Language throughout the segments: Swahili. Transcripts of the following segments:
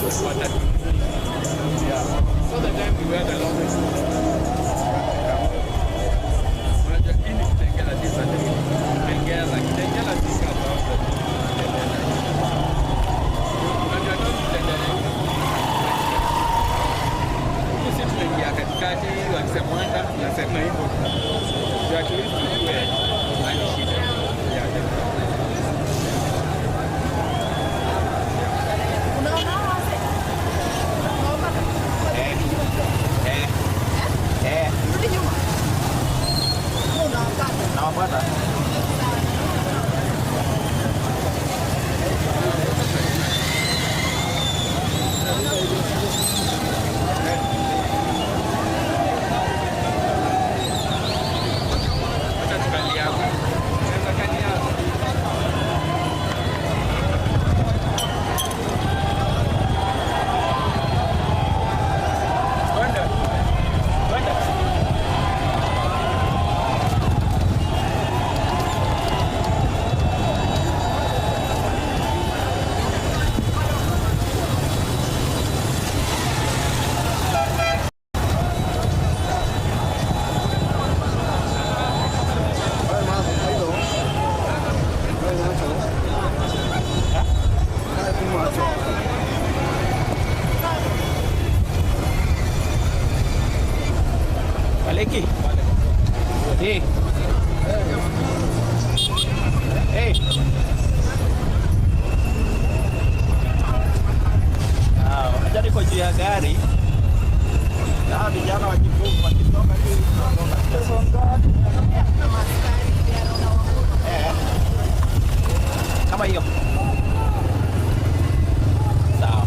Matatu. Yeah. So the time we were the longest. Unajua hii ni Kitangela tisa tu. Kitangela sisi hapa. Unajua tu Kitangela. Sisi tunaingia katikati wakisema mwanda tunasema hivyo. Ya tulizi tuwe ani shida. Yeah. Nawapata. Leki. Hey. Hey. Unajua niko juu ya gari. Na vijana wakifunga wakitoka hivi kama hiyo. Sawa.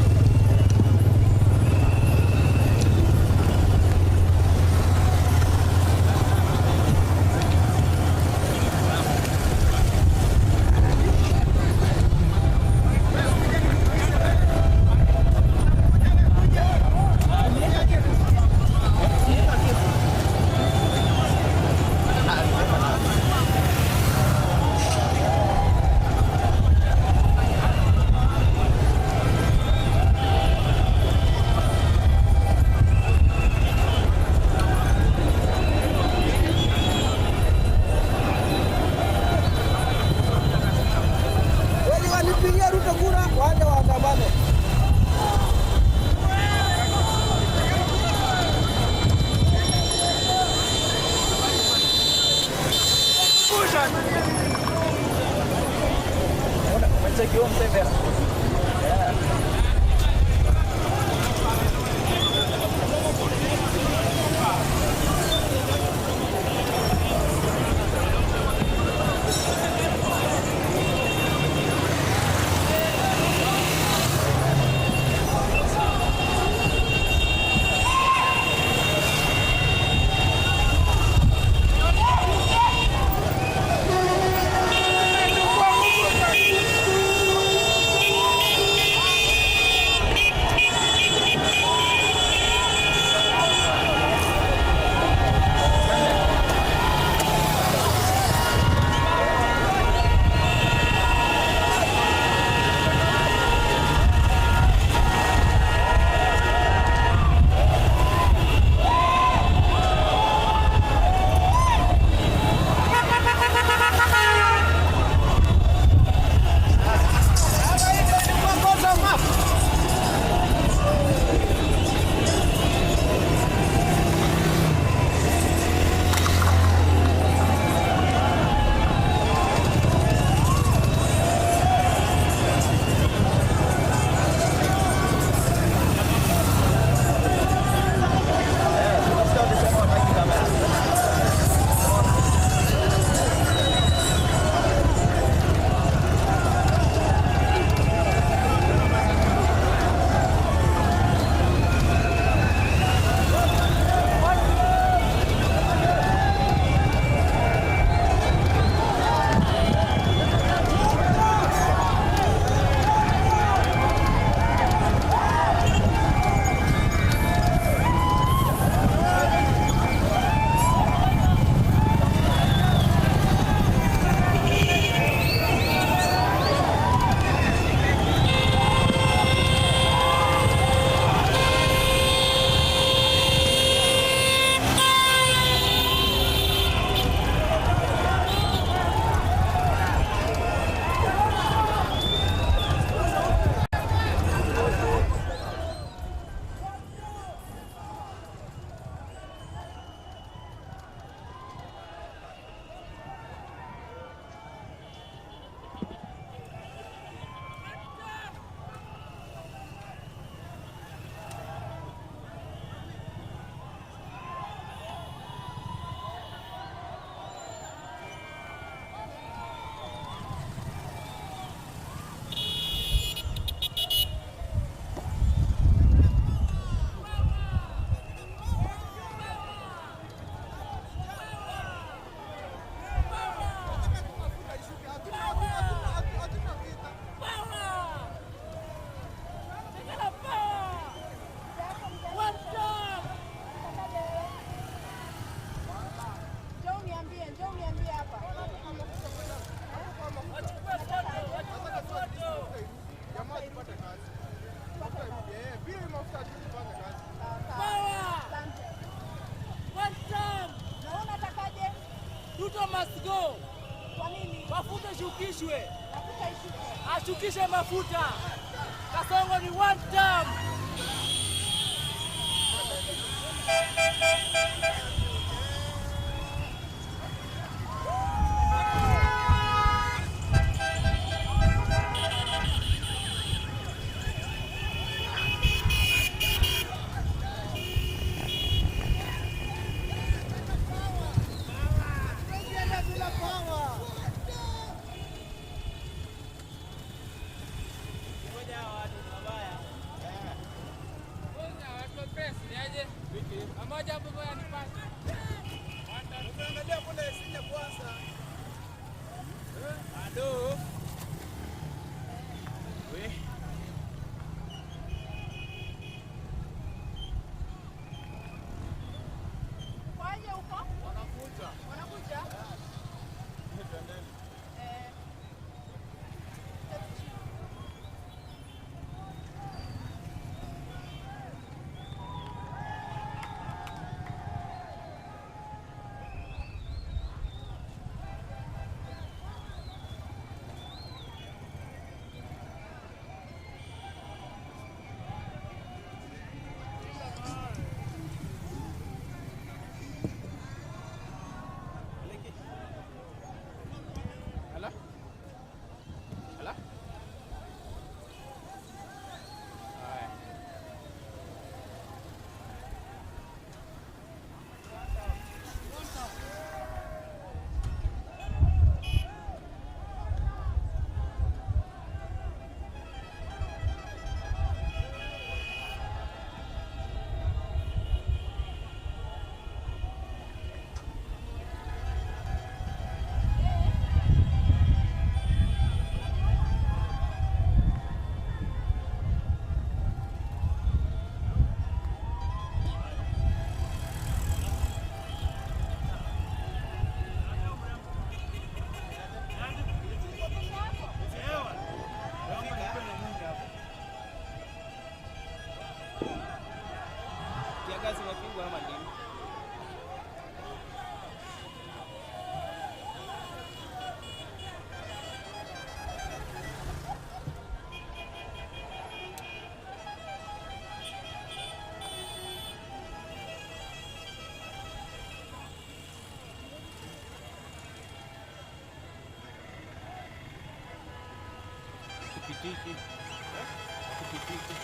Take you home, stay there. Yeah. One time. Naona takaje? Ruto must go. Kwa nini? Mafuta shukishwe. Mafuta ishuke. Ashukishe mafuta. Kasongo ni one time. Kwaje huko? Wanakuja? Kiangazi umepigwa ama nini? Kupitiki. Kupitiki.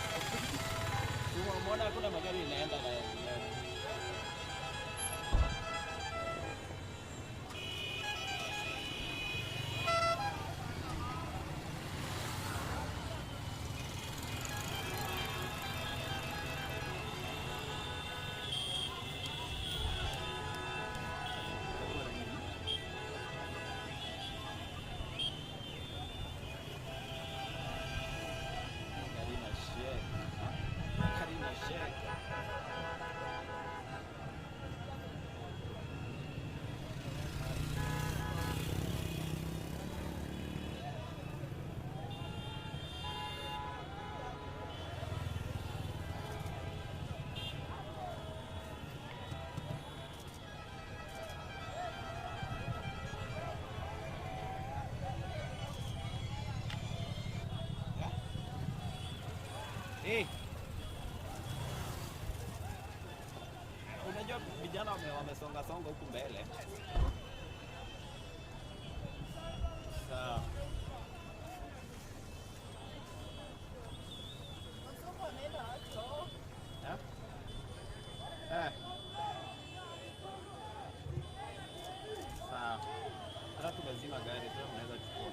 Umeona hakuna magari inaenda na unajua vijana wamesonga songa huku mbele. Sawa. Sawa. Hata tumezima gari sasa unaweza chukua.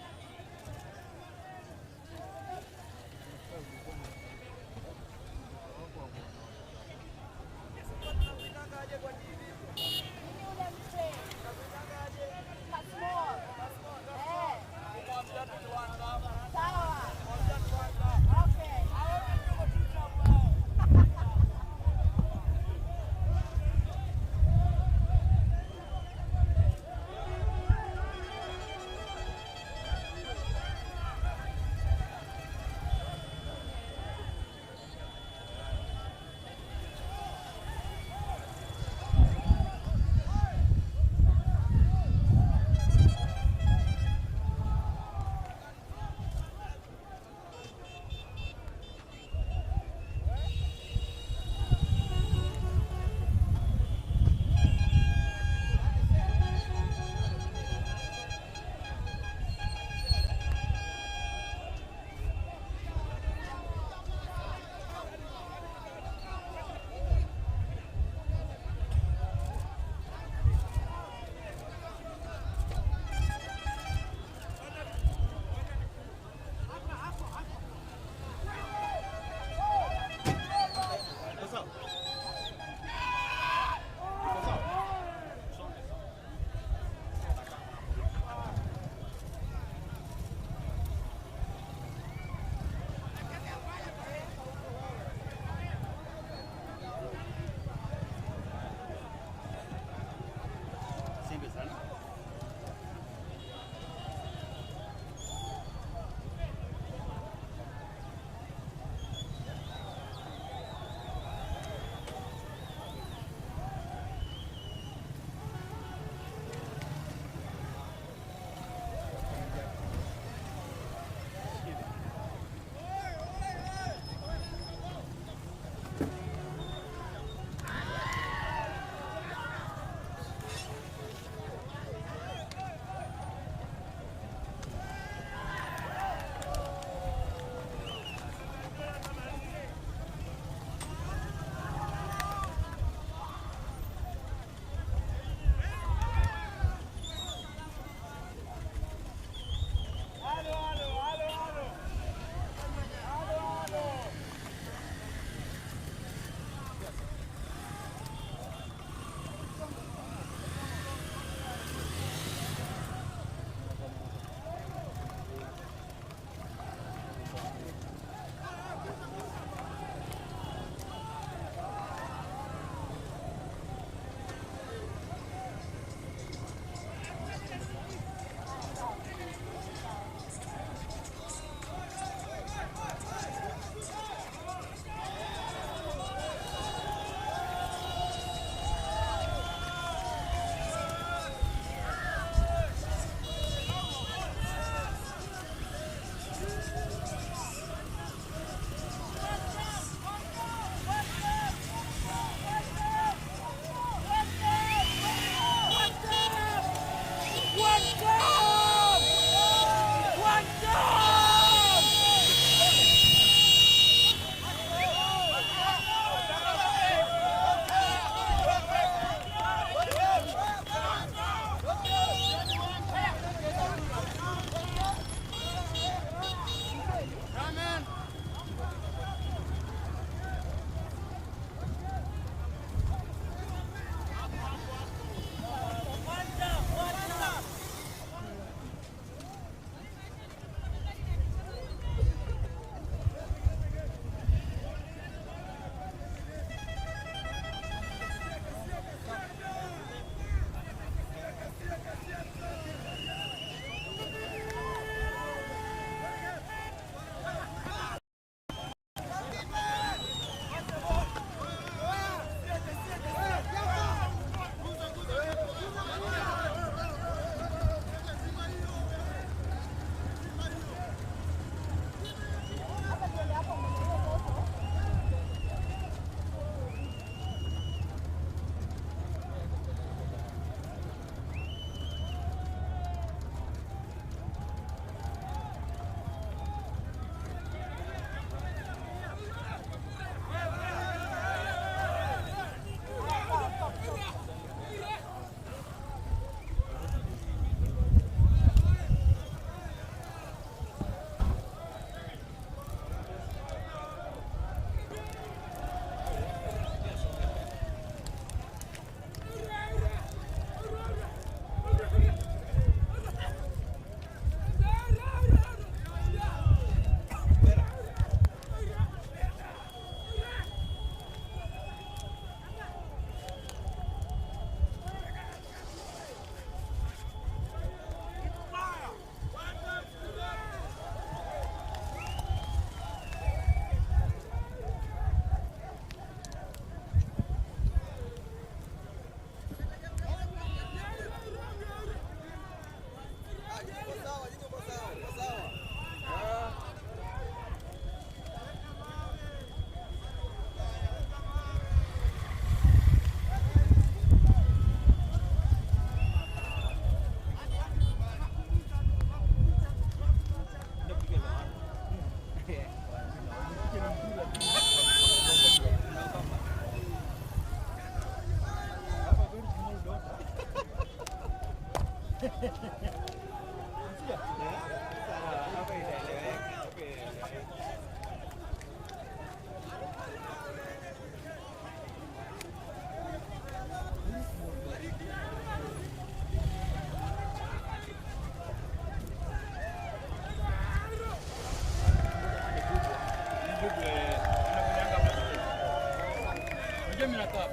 mimi nakaa.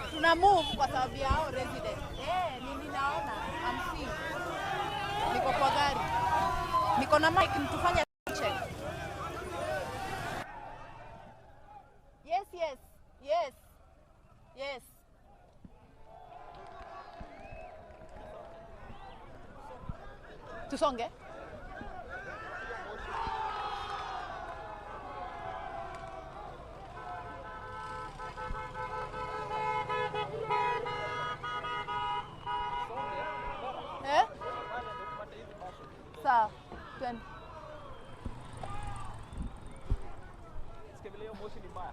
Tuna move kwa sababu ya hao resident. Nini naona? I'm seeing. Niko kwa gari. Niko na mic mtufanye check. Yes, yes. Yes. Yes. Tusonge. Sawa. Twende. Sikivile moshi ni mbaya.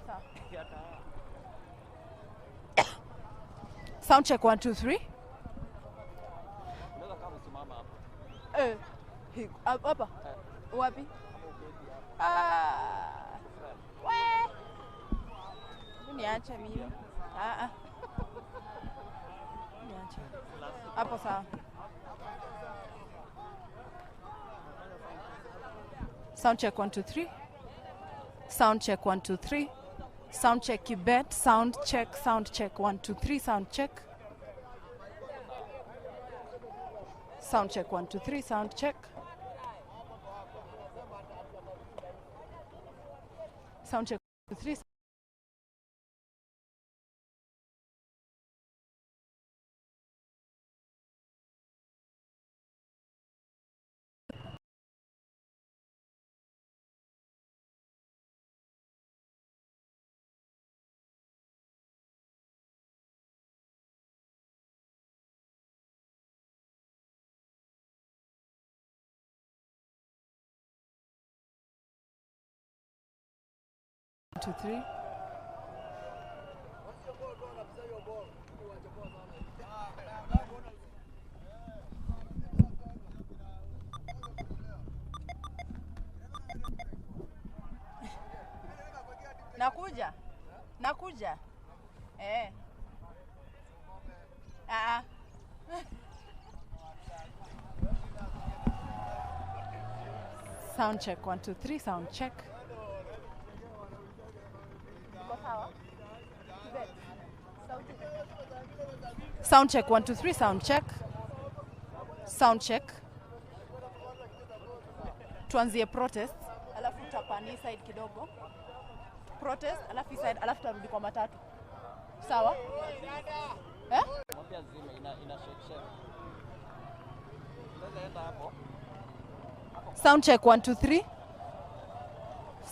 Sawa. Yata. Sound check 1 2 3. Unaweza kama usimama hapo. Hapa. Wapi? We. Niache mimi. Niache. Hapo sawa. Sound check 1 2 3. Sound check 1 2 3. Sound check Kibet. Sound check 1 2 3. Sound check. Sound check 1 2 3. Sound check. Sound check 1 2 3. Two, three. Nakuja. Sound check 1 2 3. Sound check. Sound check 1 2 3. Sound check. Sound check. Tuanzie protest, alafu tutapani side kidogo. Protest, alafu side, alafu tarudi kwa matatu. Sawa? Mwambia zime ina shake. Unaweza enda hapo. Sound check 1 2 3.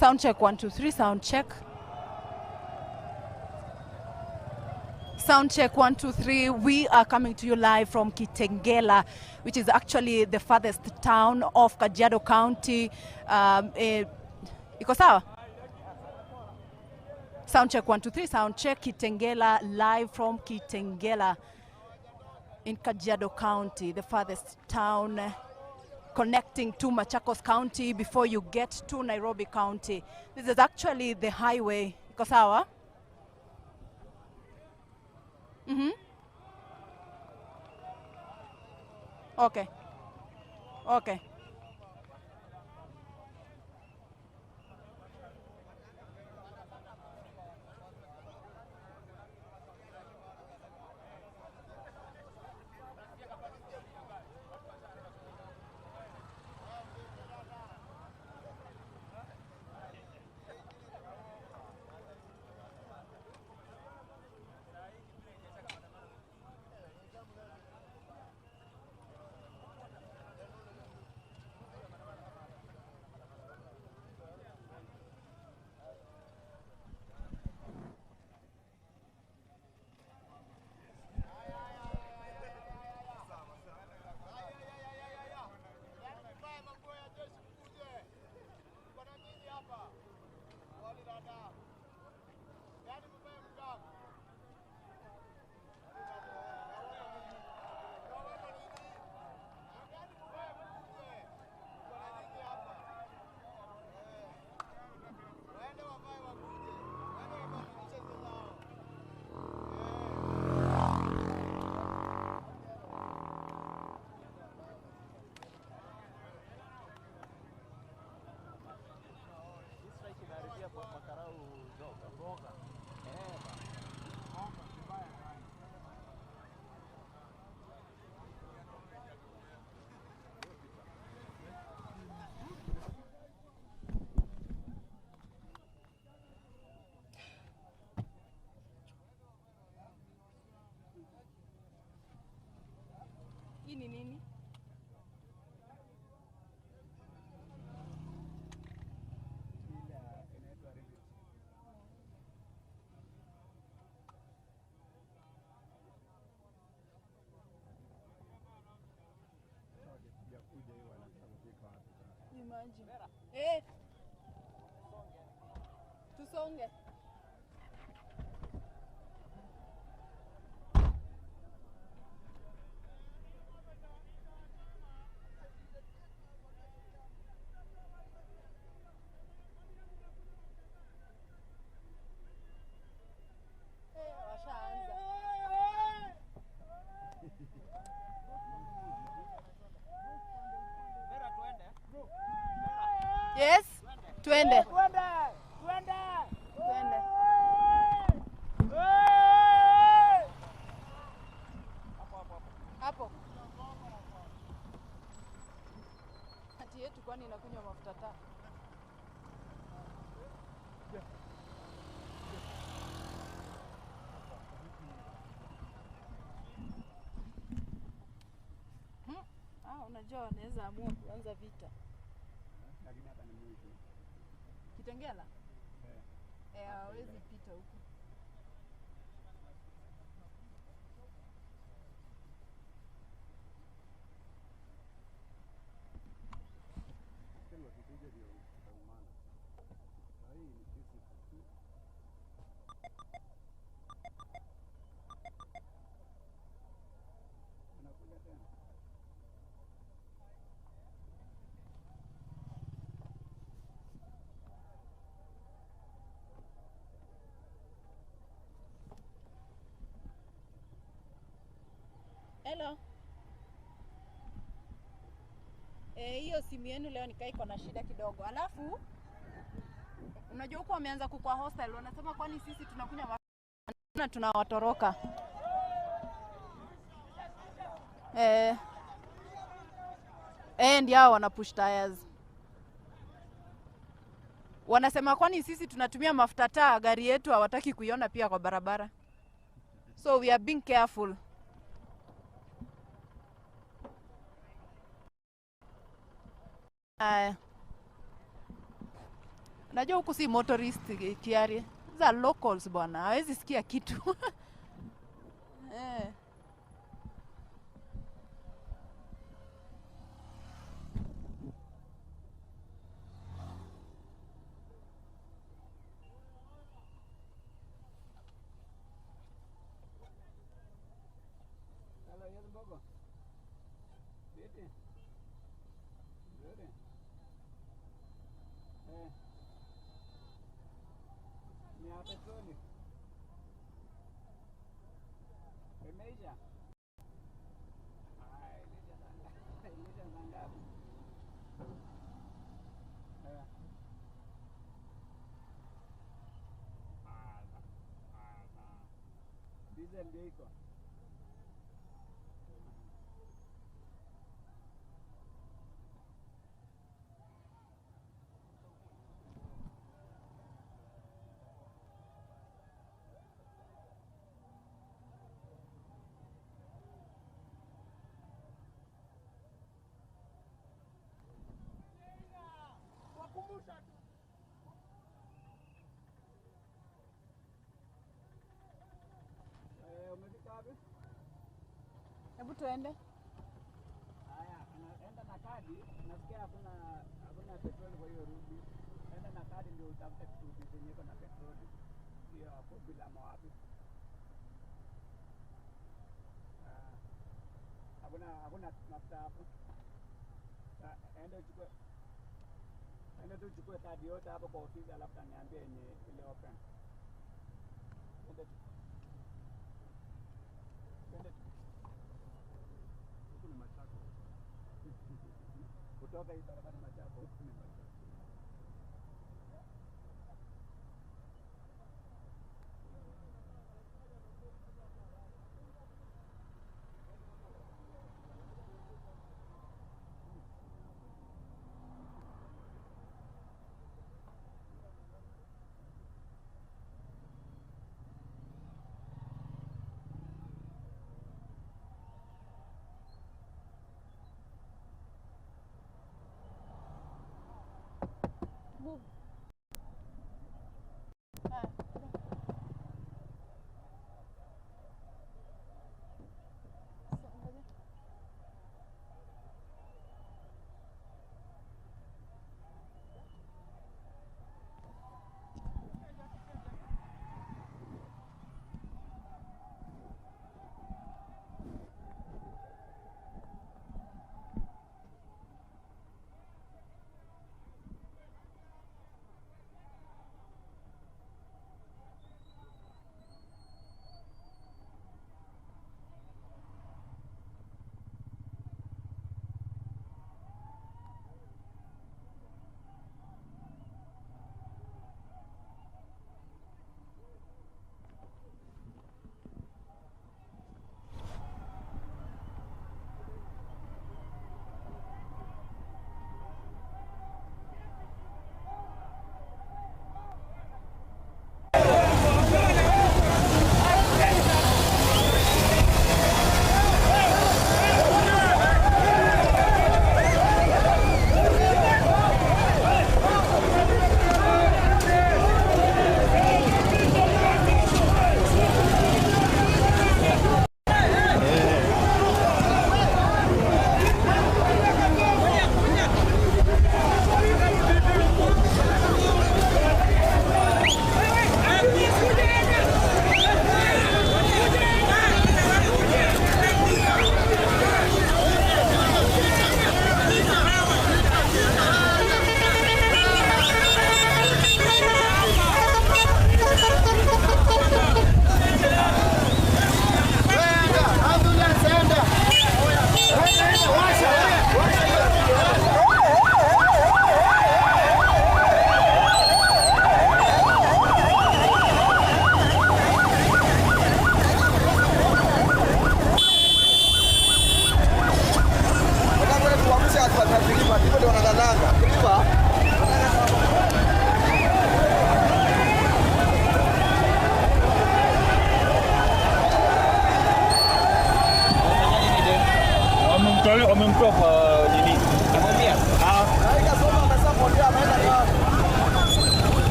Sound check 1 2 3. Sound check. Sound check 1 2 3. We are coming to you live from Kitangela, which is actually the farthest town of Kajiado County. Iko sawa? Sound check 1 2 3. Sound check Kitangela, live from Kitangela in Kajiado County, the farthest town connecting to Machakos County before you get to Nairobi County. This is actually the highway. Iko sawa? Okay. maji. Eh. Tusonge. Washaanza. Yes, twende. Twende. Hapo. Hati yetu kwani inakunywa mafuta taa? Unajua wanaweza amua kuanza vita. Lakini hapa ni mwisho. Kitengela? Hawezi pita huko. Sema tukuje ndio tutaumana. Hii ni kesi tu. Unakuja tena. Hello. Hiyo simu yenu leo nikaa iko na shida kidogo. Alafu unajua huko wameanza kukua hostel, wanasema kwani sisi tunakunywa mafuta tunawatoroka. Ndio hao wana push tires. Wanasema kwani sisi tunatumia mafuta taa, gari yetu hawataki kuiona pia kwa barabara. So we are being careful. Najua huku si motorist kiari. Za locals bwana, hawezi sikia kitu. Hello, yes Bogo. Bete. Bete. Ni ya petroli. Imeisha. Imeisha ngapi? Diesel ndio iko. Umefika wapi? Hebu tuende. Haya, enda na kadi, nasikia hakuna petroli kwa hiyo rudi. Enda na kadi ndio utafute kitu chenye iko na petroli. Hiyo hapo bila mawapi. Hakuna mafuta hapo. Enda tu uchukue kadi yote hapo kwa ofisi alafu niambie yenye ile open. Enda tu. Huku ni Matatu. Kutoka hii barabara Matatu, huku ni Matatu. Move.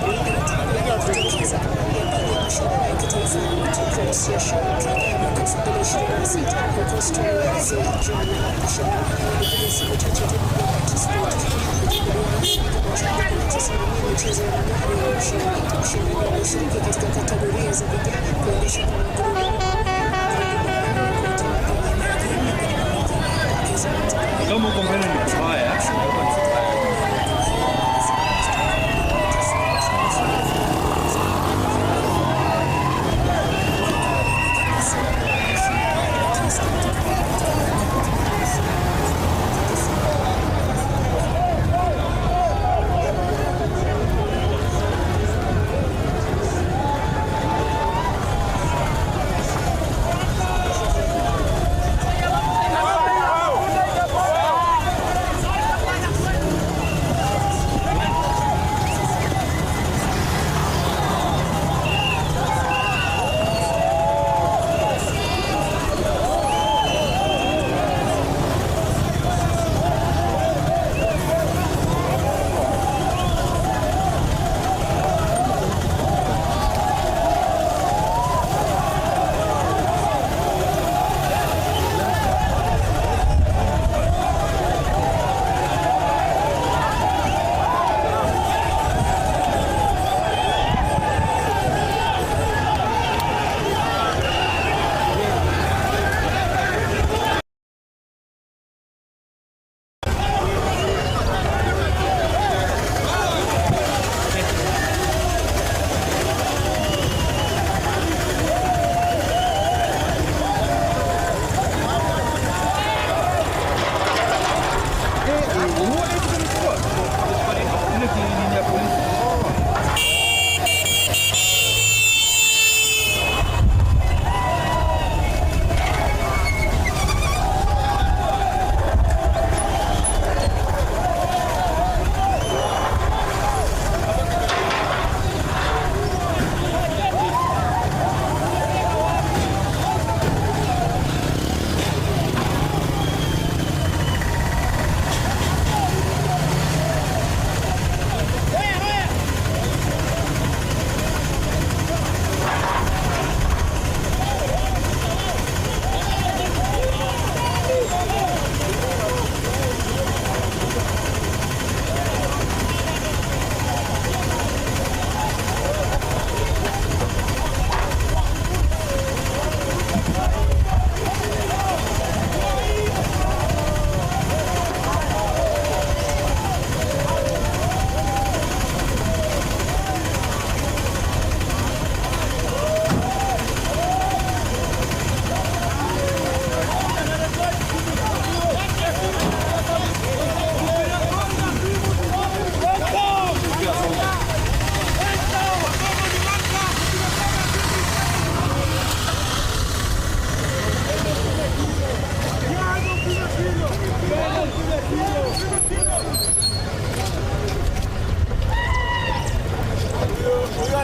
kujitokeza pamoja mashindano ya kitaifa ya Matatu ya shirika ya mwaka 2026 huko Australia. Jana mashindano hayo yalikuja siku chache tu baada ya Sport kuchukuliwa kama mashindano yanayosimamia michezo ya magari ya ushindani walioshiriki katika kategoria za vijana kuendesha kwa magurudumu kama uko mbele ni kubaya.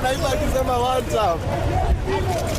Naiba akisema one time.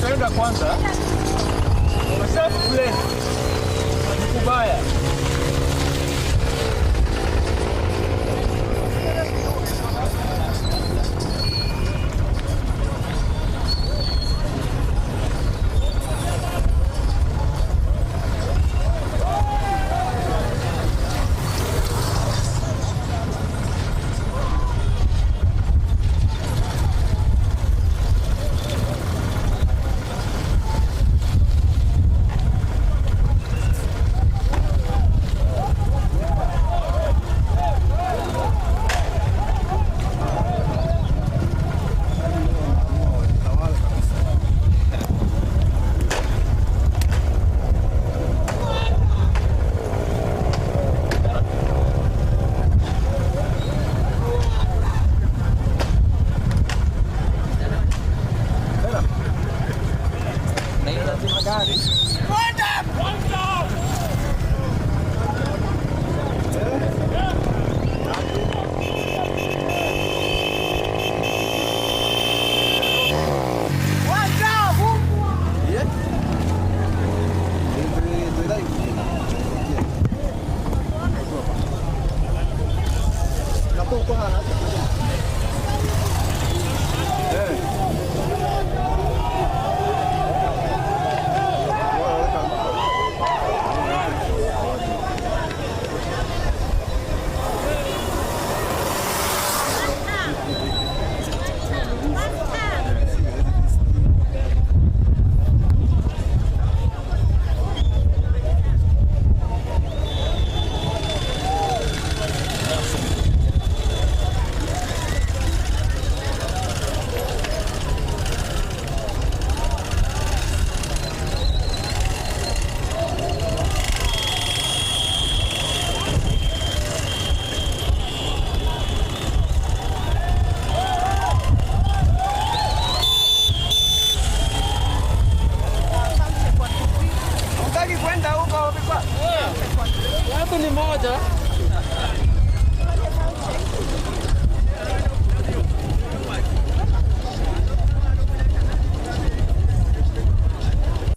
utaenda kwanza safe place kubaya.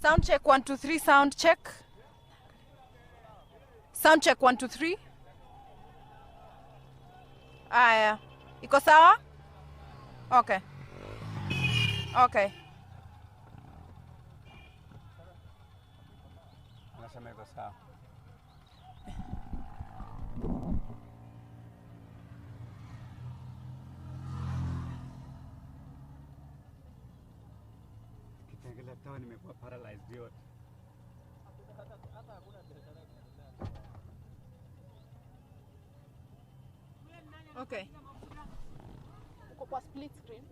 Sound check 1 2 3. Sound check. Sound check 1 2 3. Aya, iko sawa? Okay. Okay. Nasema iko sawa. Kitangela town nimekuwa paralyzed yote. Okay. Uko kwa split screen.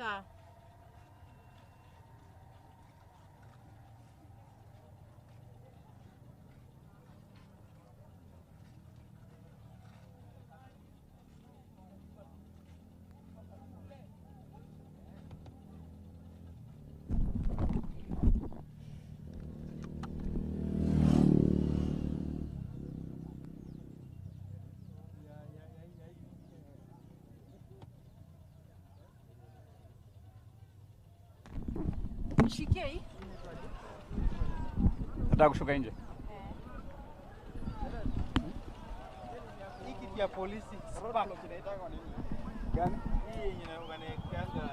Sawa. Nishikie hii? Nataka kushuka nje. Hii kitu ya polisi spark kinaitwa nini? Gani? Hii yenye inaonekana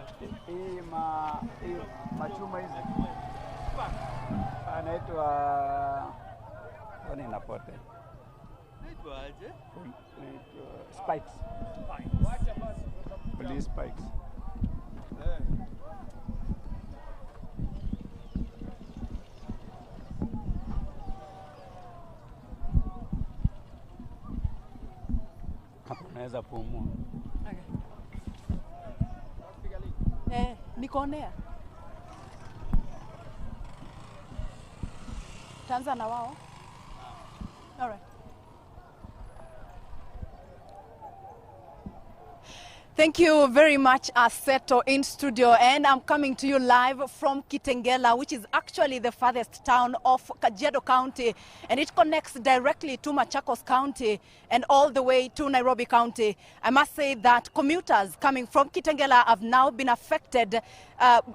Hii machuma hizi. spark. Anaitwa inapote. Inaitwa aje? Spikes. Police spikes. Hapo unaweza pumua. Okay. Nikonea. Tanza na wao. All right. Thank you very much, Aseto, in studio. And I'm coming to you live from Kitangela, which is actually the farthest town of Kajiado County. And it connects directly to Machakos County and all the way to Nairobi County. I must say that commuters coming from Kitangela have now been affected,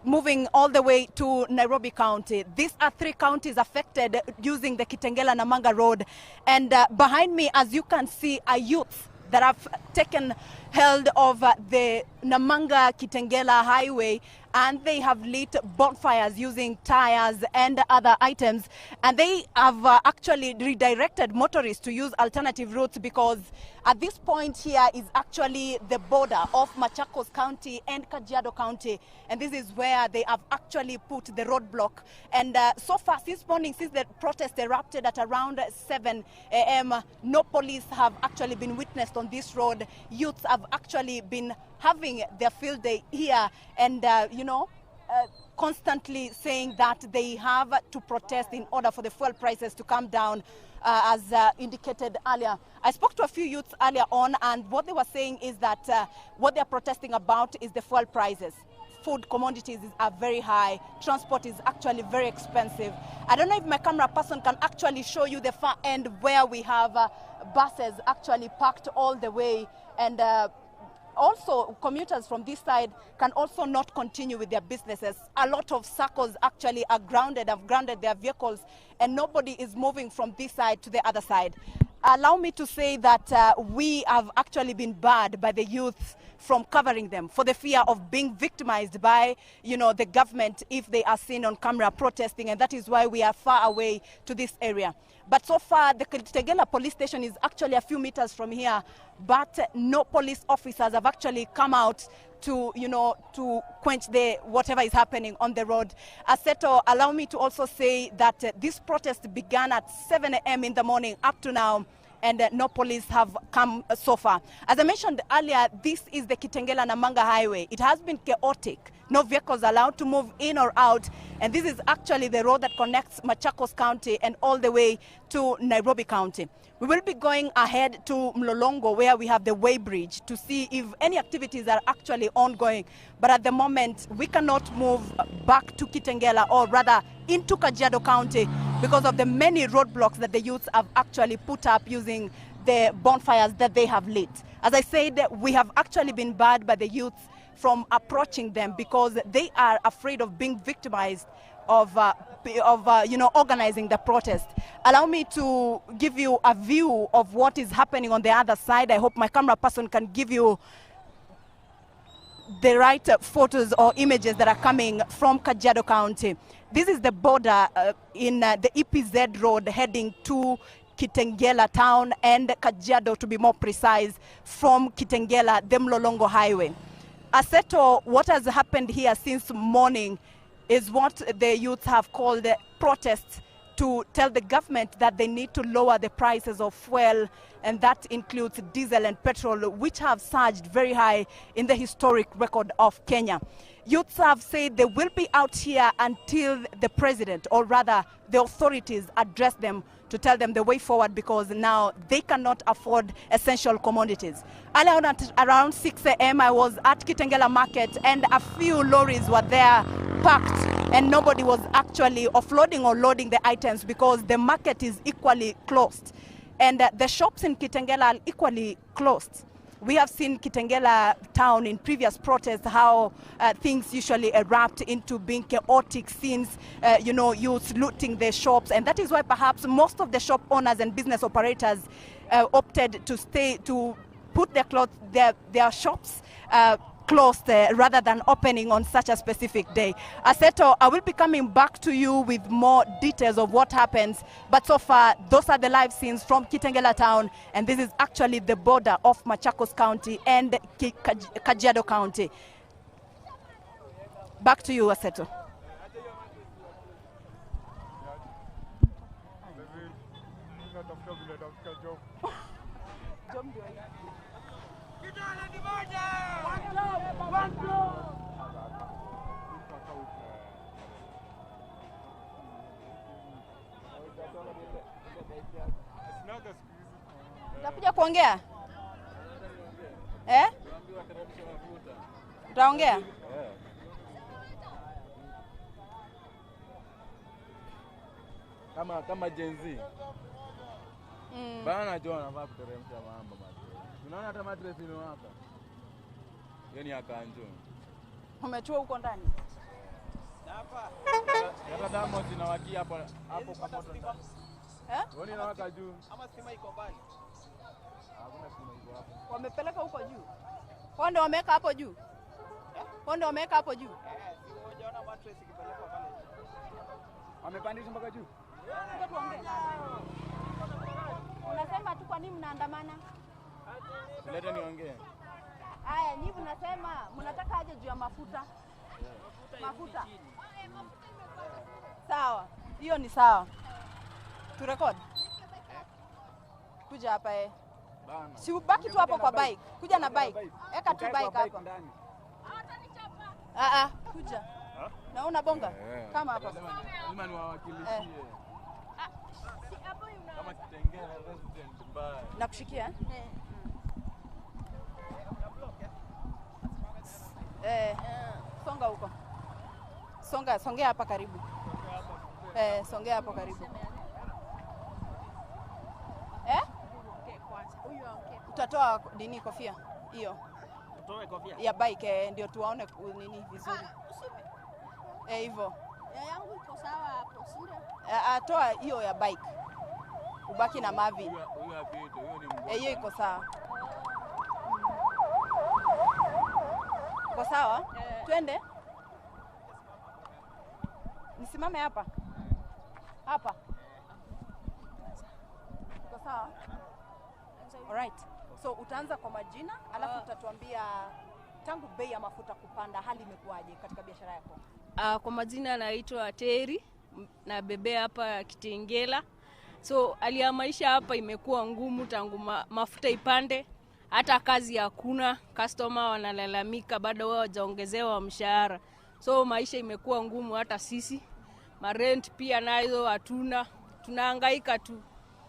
moving all the way to Nairobi County. These are 3 counties affected using the Kitangela-Namanga Road. And behind me, as you can see, are youths that have taken hold of the Namanga Kitangela highway, and they have lit bonfires using tires and other items, and they have actually redirected motorists to use alternative routes, because at this point here is actually the border of Machakos County and Kajiado County, and this is where they have actually put the roadblock. And so far since morning, since the protest erupted at around 7 a.m., no police have actually been witnessed on this road. Youths have actually been having their field day here, and constantly saying that they have to protest in order for the fuel prices to come down, as indicated earlier. I spoke to a few youths earlier on, and what they were saying is that what they're protesting about is the fuel prices. Food commodities are very high. Transport is actually very expensive. I don't know if my camera person can actually show you the far end where we have buses actually parked all the way, and also commuters from this side can also not continue with their businesses. A lot of circles actually are grounded, have grounded their vehicles, and nobody is moving from this side to the other side. Allow me to say that we have actually been barred by the youth from covering them for the fear of being victimized by, the government if they are seen on camera protesting, and that is why we are far away to this area. But so far, the Kitangela police station is actually a few meters from here, but no police officers have actually come out to, to quench whatever is happening on the road. Aseto, allow me to also say that this protest began at 7 a.m. in the morning up to now, and no police have come so far. As I mentioned earlier, this is the Kitangela-Namanga highway. It has been chaotic. No vehicles allowed to move in or out, and this is actually the road that connects Machakos County and all the way to Nairobi County. We will be going ahead to Mlolongo, where we have the way bridge, to see if any activities are actually ongoing. But at the moment, we cannot move back to Kitangela, or rather into Kajiado County, because of the many roadblocks that the youths have actually put up using the bonfires that they have lit. As I said, we have actually been barred by the youths from approaching them, because they are afraid of being victimized of organizing the protest. Allow me to give you a view of what is happening on the other side. I hope my camera person can give you the right photos or images that are coming from Kajiado County. This is the border in the EPZ road heading to Kitangela town and Kajiado, to be more precise, from Kitangela, the Mlolongo highway. Aseto, what has happened here since morning is what the youth have called protests to tell the government that they need to lower the prices of fuel, and that includes diesel and petrol, which have surged very high in the historic record of Kenya. Youths have said they will be out here until the president, or rather the authorities, address them to tell them the way forward, because now they cannot afford essential commodities. Earlier on at around 6 a.m. I was at Kitangela market, and a few lorries were there parked, and nobody was actually offloading or loading the items because the market is equally closed. And the shops in Kitangela are equally closed. We have seen Kitangela town in previous protests, how things usually erupt into being chaotic scenes, youths looting their shops. And that is why perhaps most of the shop owners and business operators opted to put their shops closed rather than opening on such a specific day. Aseto, I will be coming back to you with more details of what happens, but so far those are the live scenes from Kitangela town, and this is actually the border of Machakos County and Kajiado County. Back to you, Aseto. Utakuja kuongea? Utaongea? Kama Gen Z. Bana John anafaa kuteremsha mambo mazuri. Tunaona hata mattress ile hapa. Yeye ni akanjo. Umechua huko ndani? Hapa. Hata damu zinawakia hapo kwa moto. Woni nawaka juu. Ama stima iko mbali. Hakuna stima iko hapo. Wamepeleka huko juu. Wao ndio wameweka hapo juu. Wao ndio wameweka hapo juu. Si hujaona mattress ikipelekwa pale. Wamepandisha mpaka juu. Ngoja tuongee. Unasema tu kwa nini mnaandamana? Leta niongee. Haya, nyinyi mnasema mnataka aje juu ya mafuta. Mafuta. Sawa. Hiyo ni sawa. Tu record. Kuja hapa Bana. Si ubaki tu hapo kwa bike. Kuja na bike. Eka tu bike hapa. Kuja. Na una bonga? Kama hapa. Lazima niwawakilishie. Kama Kitangela resident mbaya. Nakushikia? Songa huko. Songea hapa karibu. Songea hapo karibu. Utatoa nini kofia? Hiyo. Utoe kofia. Ya bike ndio tuwaone nini vizuri. Hivyo. Ya yangu iko sawa hapo, sio? Toa hiyo ya bike. Ubaki na Marvin. Huyu apito, huyo ni mgonjwa. Hiyo iko sawa. Iko sawa? Twende. Nisimame hapa. Hapa. Iko sawa? Alright. So utaanza kwa majina, alafu utatuambia tangu bei ya mafuta kupanda hali imekuwaje katika biashara yako? Kwa majina naitwa Teri na bebe hapa Kitangela. So hali ya maisha hapa imekuwa ngumu tangu mafuta ipande. Hata kazi hakuna, customer wanalalamika bado wao hawajaongezewa mshahara. So maisha imekuwa ngumu hata sisi. Marent pia nayo hatuna. Tunahangaika tu.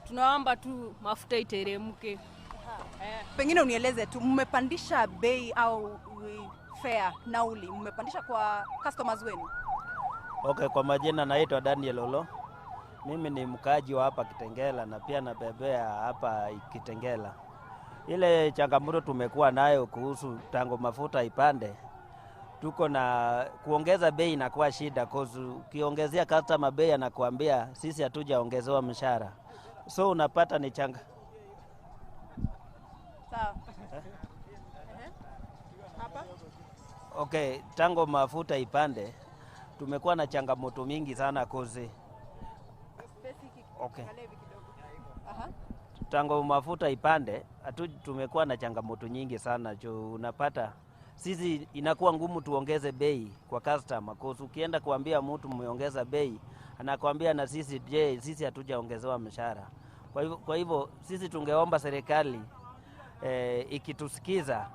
Tunaomba tu mafuta iteremke. Pengine unieleze tu, mmepandisha bei au fare, nauli, mmepandisha kwa customers wenu? Okay, kwa majina naitwa Daniel Olo. Mimi ni mkaaji wa hapa Kitangela na pia nabebea hapa Kitangela. Ile changamoto tumekuwa nayo kuhusu tangu mafuta ipande, tuko na kuongeza bei inakuwa shida, cause ukiongezea customer bei anakuambia sisi hatujaongezewa mshahara. So unapata ni changa. Sawa. Hapa? Okay, tangu mafuta ipande tumekuwa na changamoto mingi sana cause. Okay. Tangu mafuta ipande tumekuwa na changamoto nyingi sana juu unapata sisi inakuwa ngumu tuongeze bei kwa customer cause ukienda kuambia mtu muongeza bei anakuambia na sisi, je, sisi hatujaongezewa mshahara. Kwa hivyo sisi tungeomba serikali ikitusikiza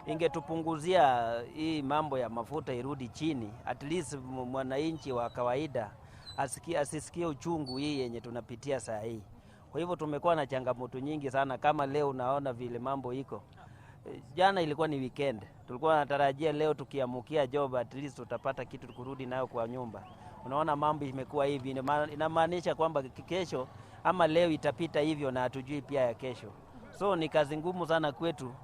ingetupunguzia hii mambo ya mafuta irudi chini, at least mwananchi wa kawaida asisikie uchungu hii yenye tunapitia saa hii. Kwa hivyo tumekuwa na changamoto nyingi sana, kama leo unaona vile mambo iko. Jana ilikuwa ni weekend, tulikuwa natarajia leo tukiamukia job at least tutapata kitu kurudi nayo kwa nyumba. Unaona mambo imekuwa hivi, inamaanisha kwamba kesho ama leo itapita hivyo na hatujui pia ya kesho. So ni kazi ngumu sana kwetu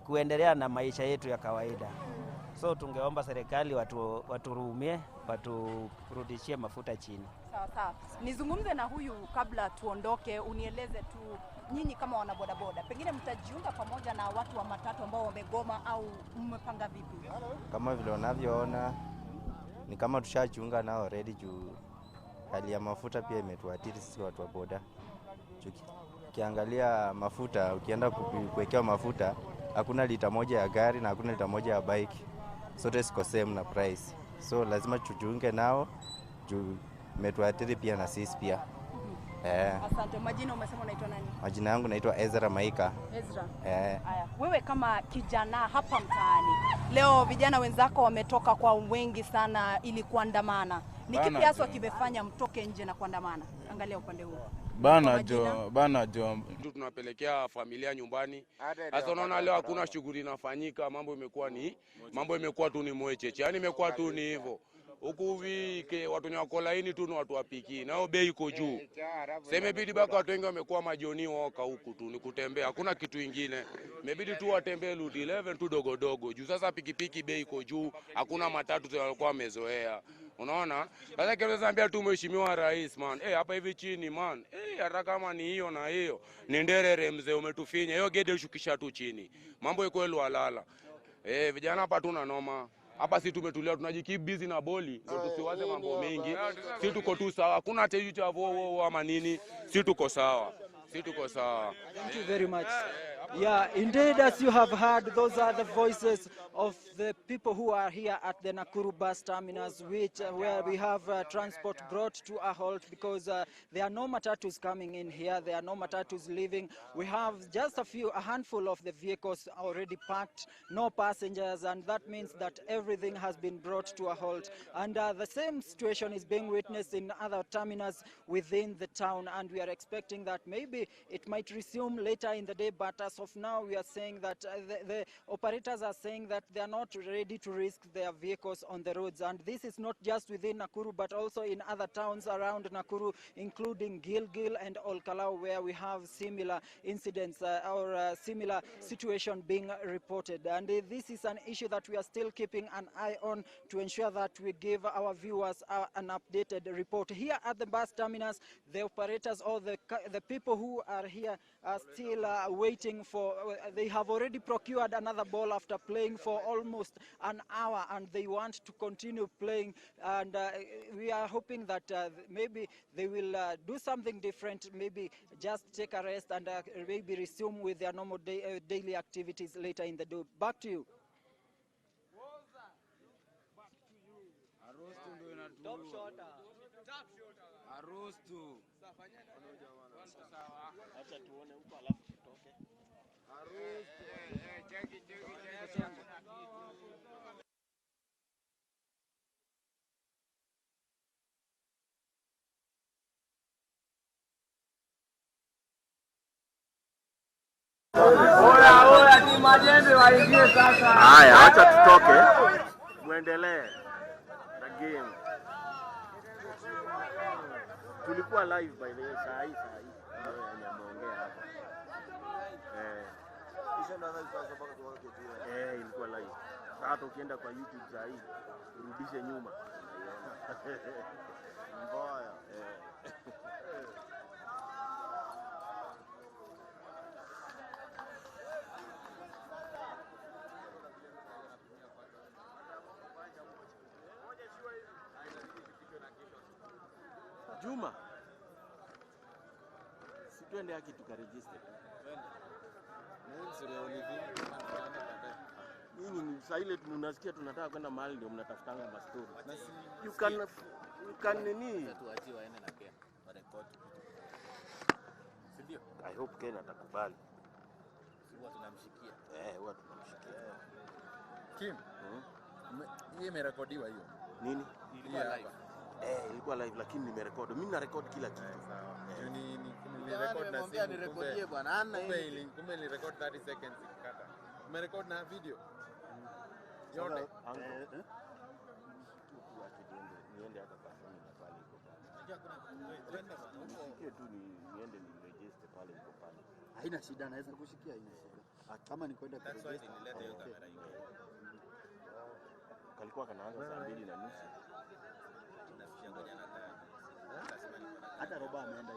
kuendelea na maisha yetu ya kawaida. So tungeomba serikali waturumie, waturudishie mafuta chini. Sawa sawa. Nizungumze na huyu kabla tuondoke, unieleze tu nyinyi kama wanabodaboda, pengine mtajiunga pamoja na watu wa matatu ambao wamegoma au mmepanga vipi? Kama vile unavyoona ni kama tushajiunga nao already juu hali ya mafuta pia imetuathiri sisi watu wa boda. Ukiangalia mafuta, ukienda kuwekea mafuta, hakuna lita moja ya gari na hakuna lita moja ya bike. Sote siko same na price. So lazima tujiunge nao juu imetuathiri pia na sisi pia. Asante. Majina umesema unaitwa nani? Majina yangu naitwa Ezra Maika. Ezra. Wewe kama kijana hapa mtaani, leo vijana wenzako wametoka kwa wengi sana ili kuandamana. Ni kipi hasa kimefanya mtoke nje na kuandamana? Angalia upande huu. Bana jo tunapelekea familia nyumbani. Sasa unaona leo hakuna shughuli inafanyika, mambo imekuwa tu ni mwecheche. Yaani imekuwa tu ni hivyo. Huku watu nyako laini tu ni watu wapiki. Nao bei iko juu. Sasa imebidi baka watu wengi wamekuwa majioni waka huku tu ni kutembea. Hakuna kitu kingine. Imebidi tu watembee route 11 tu dogo. Juu sasa pikipiki bei iko juu. Hakuna matatu walikuwa wamezoea. Unaona? Sasa kiweza ambia tu mheshimiwa rais man. Hapa hivi chini man. Hata kama ni hiyo na hiyo. Ni nderere mzee umetufinya. Hiyo gede ushukisha tu chini. Mambo iko elu halala. Vijana hapa tuna noma. Hapa si tumetulia tunajikeep busy na boli. Ndio tusiwaze mambo mengi. Si tuko tu sawa. Hakuna hata cha ama nini. Si tuko sawa. Thank you very much. Yeah, indeed, as you have heard, those are the voices of the people who are here at the Nakuru bus terminus, where we have transport brought to a halt because there are no matatus coming in here. There are no matatus leaving. We have just a handful of the vehicles already parked, no passengers, and that means that everything has been brought to a halt. And the same situation is being witnessed in other terminals within the town, and we are expecting that maybe it might resume later in the day, but as of now we are saying that the operators are saying that they are not ready to risk their vehicles on the roads. And this is not just within Nakuru but also in other towns around Nakuru, including Gilgil and Olkalau, where we have similar incidents or similar situation being reported. And this is an issue that we are still keeping an eye on to ensure that we give our viewers an updated report. Here at the bus terminus, the operators or the people who are here are still waiting for, they have already procured another ball after playing for almost an hour, and they want to continue playing, and we are hoping that maybe they will do something different, maybe just take a rest and maybe resume with their normal daily activities later in the day. Back to you. Haya, acha tutoke. Muendelee na game. Tulikuwa live by the way saa hii. Ameongea hapa. Ilikuwa live. Sasa ukienda kwa YouTube saa hii, urudishe nyuma. Mbaya. Juma. Si tuende haki tukaregister. Nini saa ile tunasikia tunataka kwenda mahali ndio mnatafutanga mastori. You can kanini? Tuachiwe aende na Kenya wa record. Sivyo? I hope Kenya atakubali. Huwa tunamshikia. Huwa tunamshikia. Kim. Hii imerekodiwa hiyo. Nini? Ilikuwa live. Ilikuwa live lakini nimerekodi. Mimi na record kila kitu. Sawa. Ni record na simu. Ni rekodie bwana. Ana hii. Kumbe ni record 30 seconds ikikata. Umerekodi na video. Yote. Niende hata kafuni na pale iko pale. Unajua kuna twende bwana. Nisikie tu niende ni register pale iko pale. Haina shida, naweza kushikia haina shida. Kama ni kwenda kwa register. Nilete hiyo kamera hiyo. Kalikuwa kanaanza saa 2:30. Nafikia ngoja na tayari. Hata roba ameenda.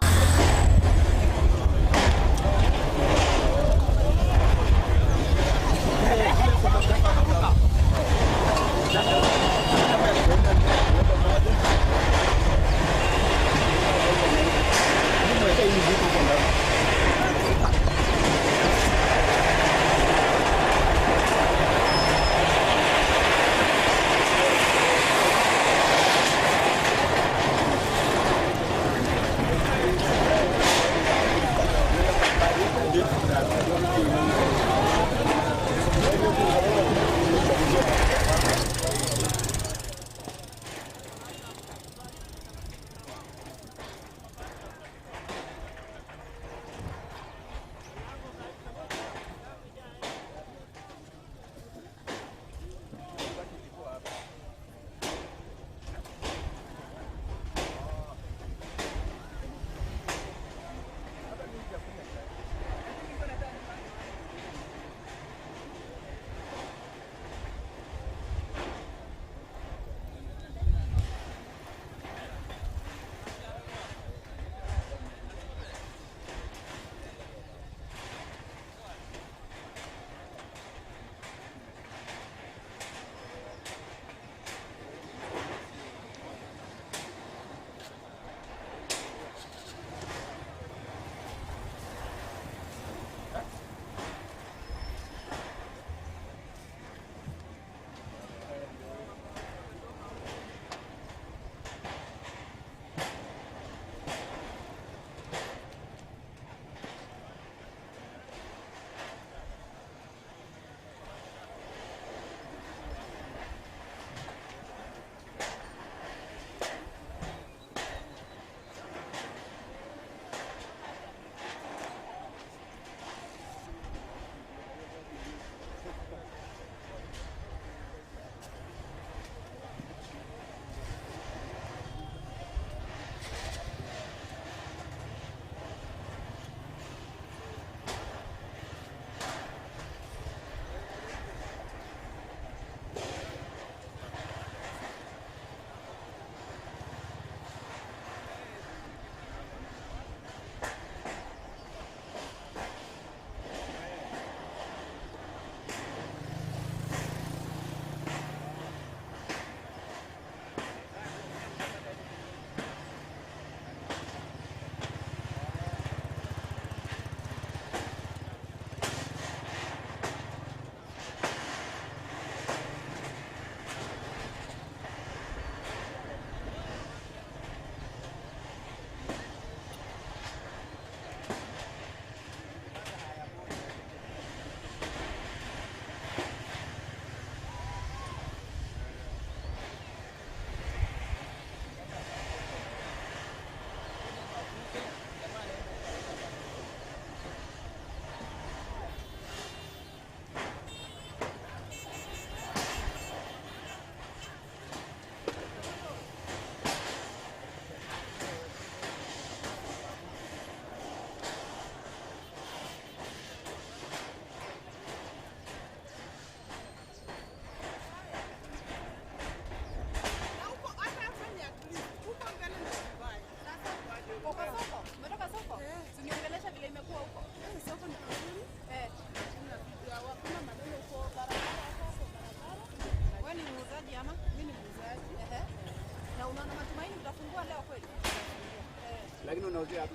Lakini unauzia wapi?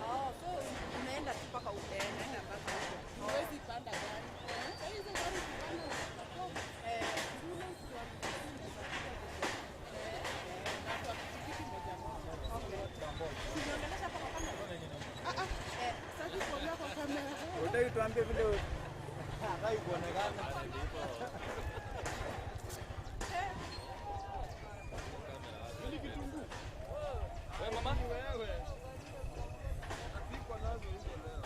Oh, so unaenda tu mpaka huko. Naenda mpaka huko. Huwezi panda gari. Sasa hizo gari zipanda utatoka. tuambie vile Hataki kuonekana. Wewe mama? Wewe. Asikwa nazo hizo leo.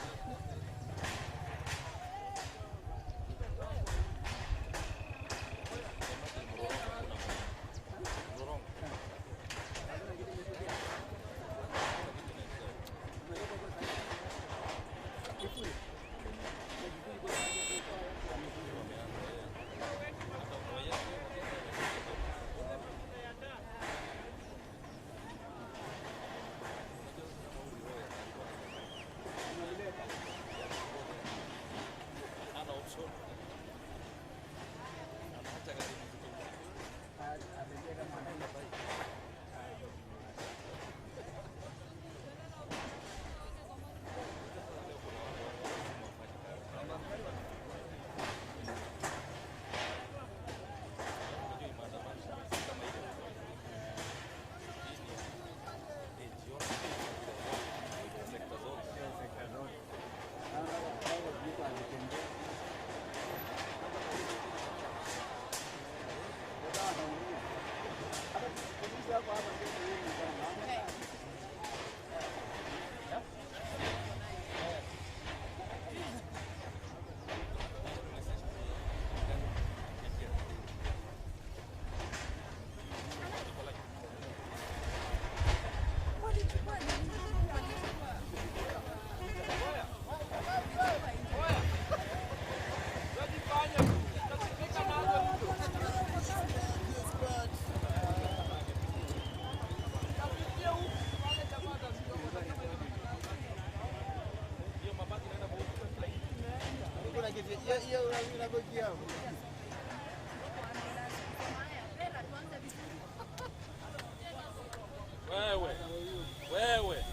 Wewe.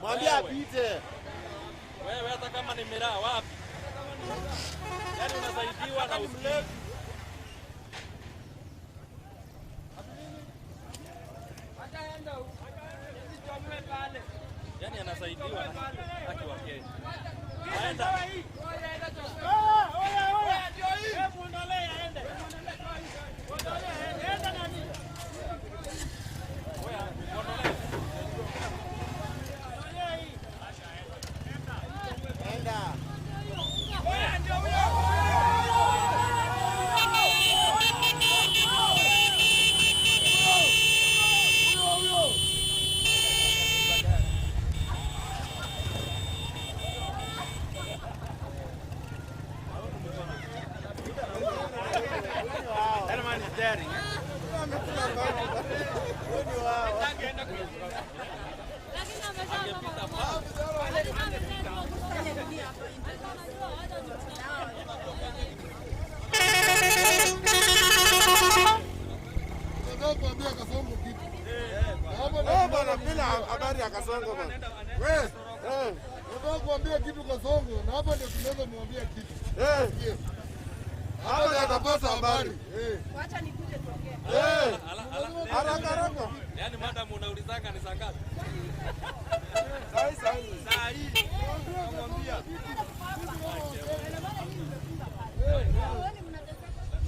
Mwambie apite. Wewe hata kama ni miraa wapi? Yaani unasaidiwa na usilevi. Yaani anasaidiwa na haki wa Kenya. Aenda. Habari ya Kasongo bwana. Wewe, nataka kuambia kitu Kasongo na hapa ndio tunaweza muambia kitu. Hapa ndio atapata habari. Wacha nikuje tuongee. Haraka. Yaani madam unaulizanga ni saa ngapi? Saa hii.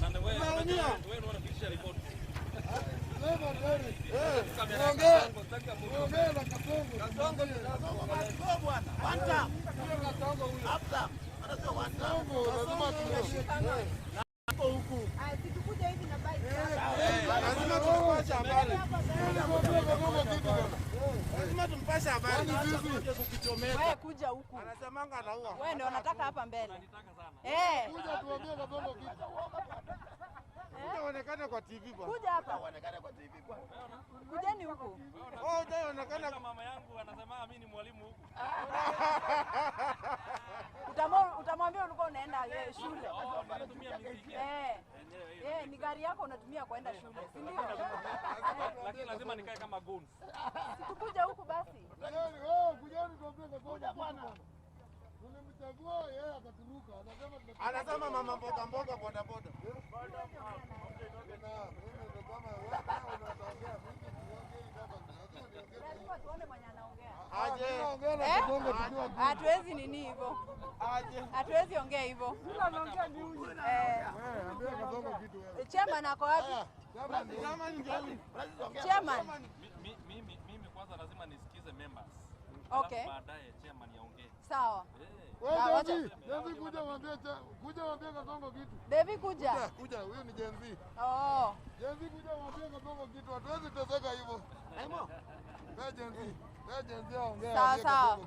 Namwambia. Wewe unafikisha ripoti. Lazima tumpashe habari. Wewe kuja huku. Anasemanga anaua. Wewe ndio unataka hapa mbele. Kuja tuambie Kasongo kitu. Unaonekana kwa TV bwana. Kuja hapa. Unaonekana kwa TV bwana. Kujeni huku. Unaonekana kama mama yangu anasema mimi ni mwalimu huku. Utamwambia ulikuwa unaenda shule. Anatumia muziki. Ni gari yako unatumia kwenda shule, si ndio? Lakini lazima nikae kama goons. Tukuja huku basi. Kujani tuambie Kasongo bwana. Tulimchagua yeye akaturuka. Anasema mama mboga boda boda. Lazima tuone mwenye anaongea. Aje. Hatuwezi nini hivyo. Hatuwezi ongea hivyo. Chairman ako wapi? Chairman. Mimi kwanza lazima nisikize members. Okay. Baadaye chairman yaongee. Sawa. Devi kuja mwambie Kasongo kitu. Devi kuja. Kuja, huyo ni Gen Z. Oh. Gen Z kuja mwambie Kasongo kitu. Hatuwezi teseka hivyo. Haimo. Gen Z ongea. Sawa.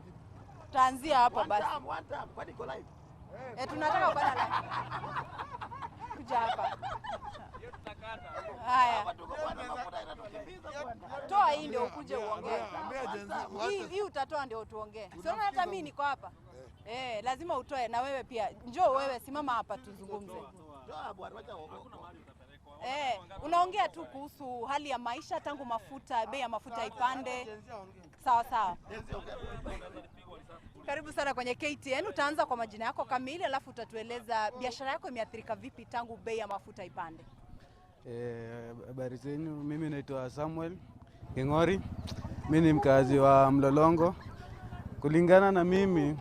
Tutaanzia hapa basi. One time, kwa niko live. Tunataka kupata live. Kuja hapa. Haya. Toa hii ndio ukuje uongee. Hii utatoa ndio tuongee. Sio hata mimi niko hapa. Lazima utoe na wewe pia. Njoo wewe simama hapa tuzungumze. Toa bwana, wacha unaongea tu kuhusu hali ya maisha tangu mafuta, bei ya mafuta ipande. Sawa. Karibu sana kwenye KTN. Utaanza kwa majina yako kamili alafu utatueleza biashara yako imeathirika vipi tangu bei ya mafuta ipande. Habari zenu, mimi naitwa Samuel Kingori. Mimi ni mkazi wa Mlolongo. Kulingana na mimi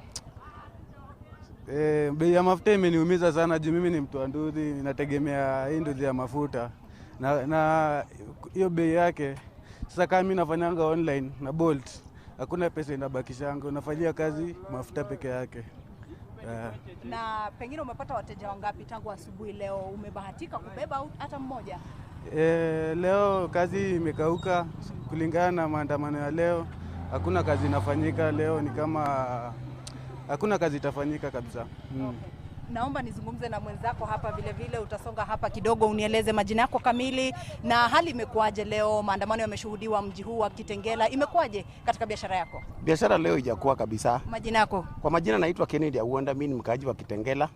bei ya mafuta imeniumiza sana juu mimi ni mtu wa Nduthi, nategemea hii Nduthi ya mafuta. Na hiyo bei yake sasa kama mimi nafanyanga online na Bolt, hakuna pesa inabakishanga, unafanyia kazi mafuta peke yake. Na pengine umepata wateja wangapi tangu asubuhi leo? Umebahatika kubeba hata mmoja? Leo kazi imekauka kulingana na maandamano ya leo. Hakuna kazi inafanyika leo, ni kama hakuna kazi itafanyika kabisa. Okay. Naomba nizungumze na mwenzako hapa vile utasonga hapa kidogo unieleze majina yako kamili na hali imekuaje leo. Maandamano yameshuhudiwa mji huu wa Kitengela. Imekuaje katika biashara yako? Biashara leo haijakuwa kabisa. Majina yako? Kwa majina naitwa Kennedy Auonda, mimi ni mkaaji wa Kitengela.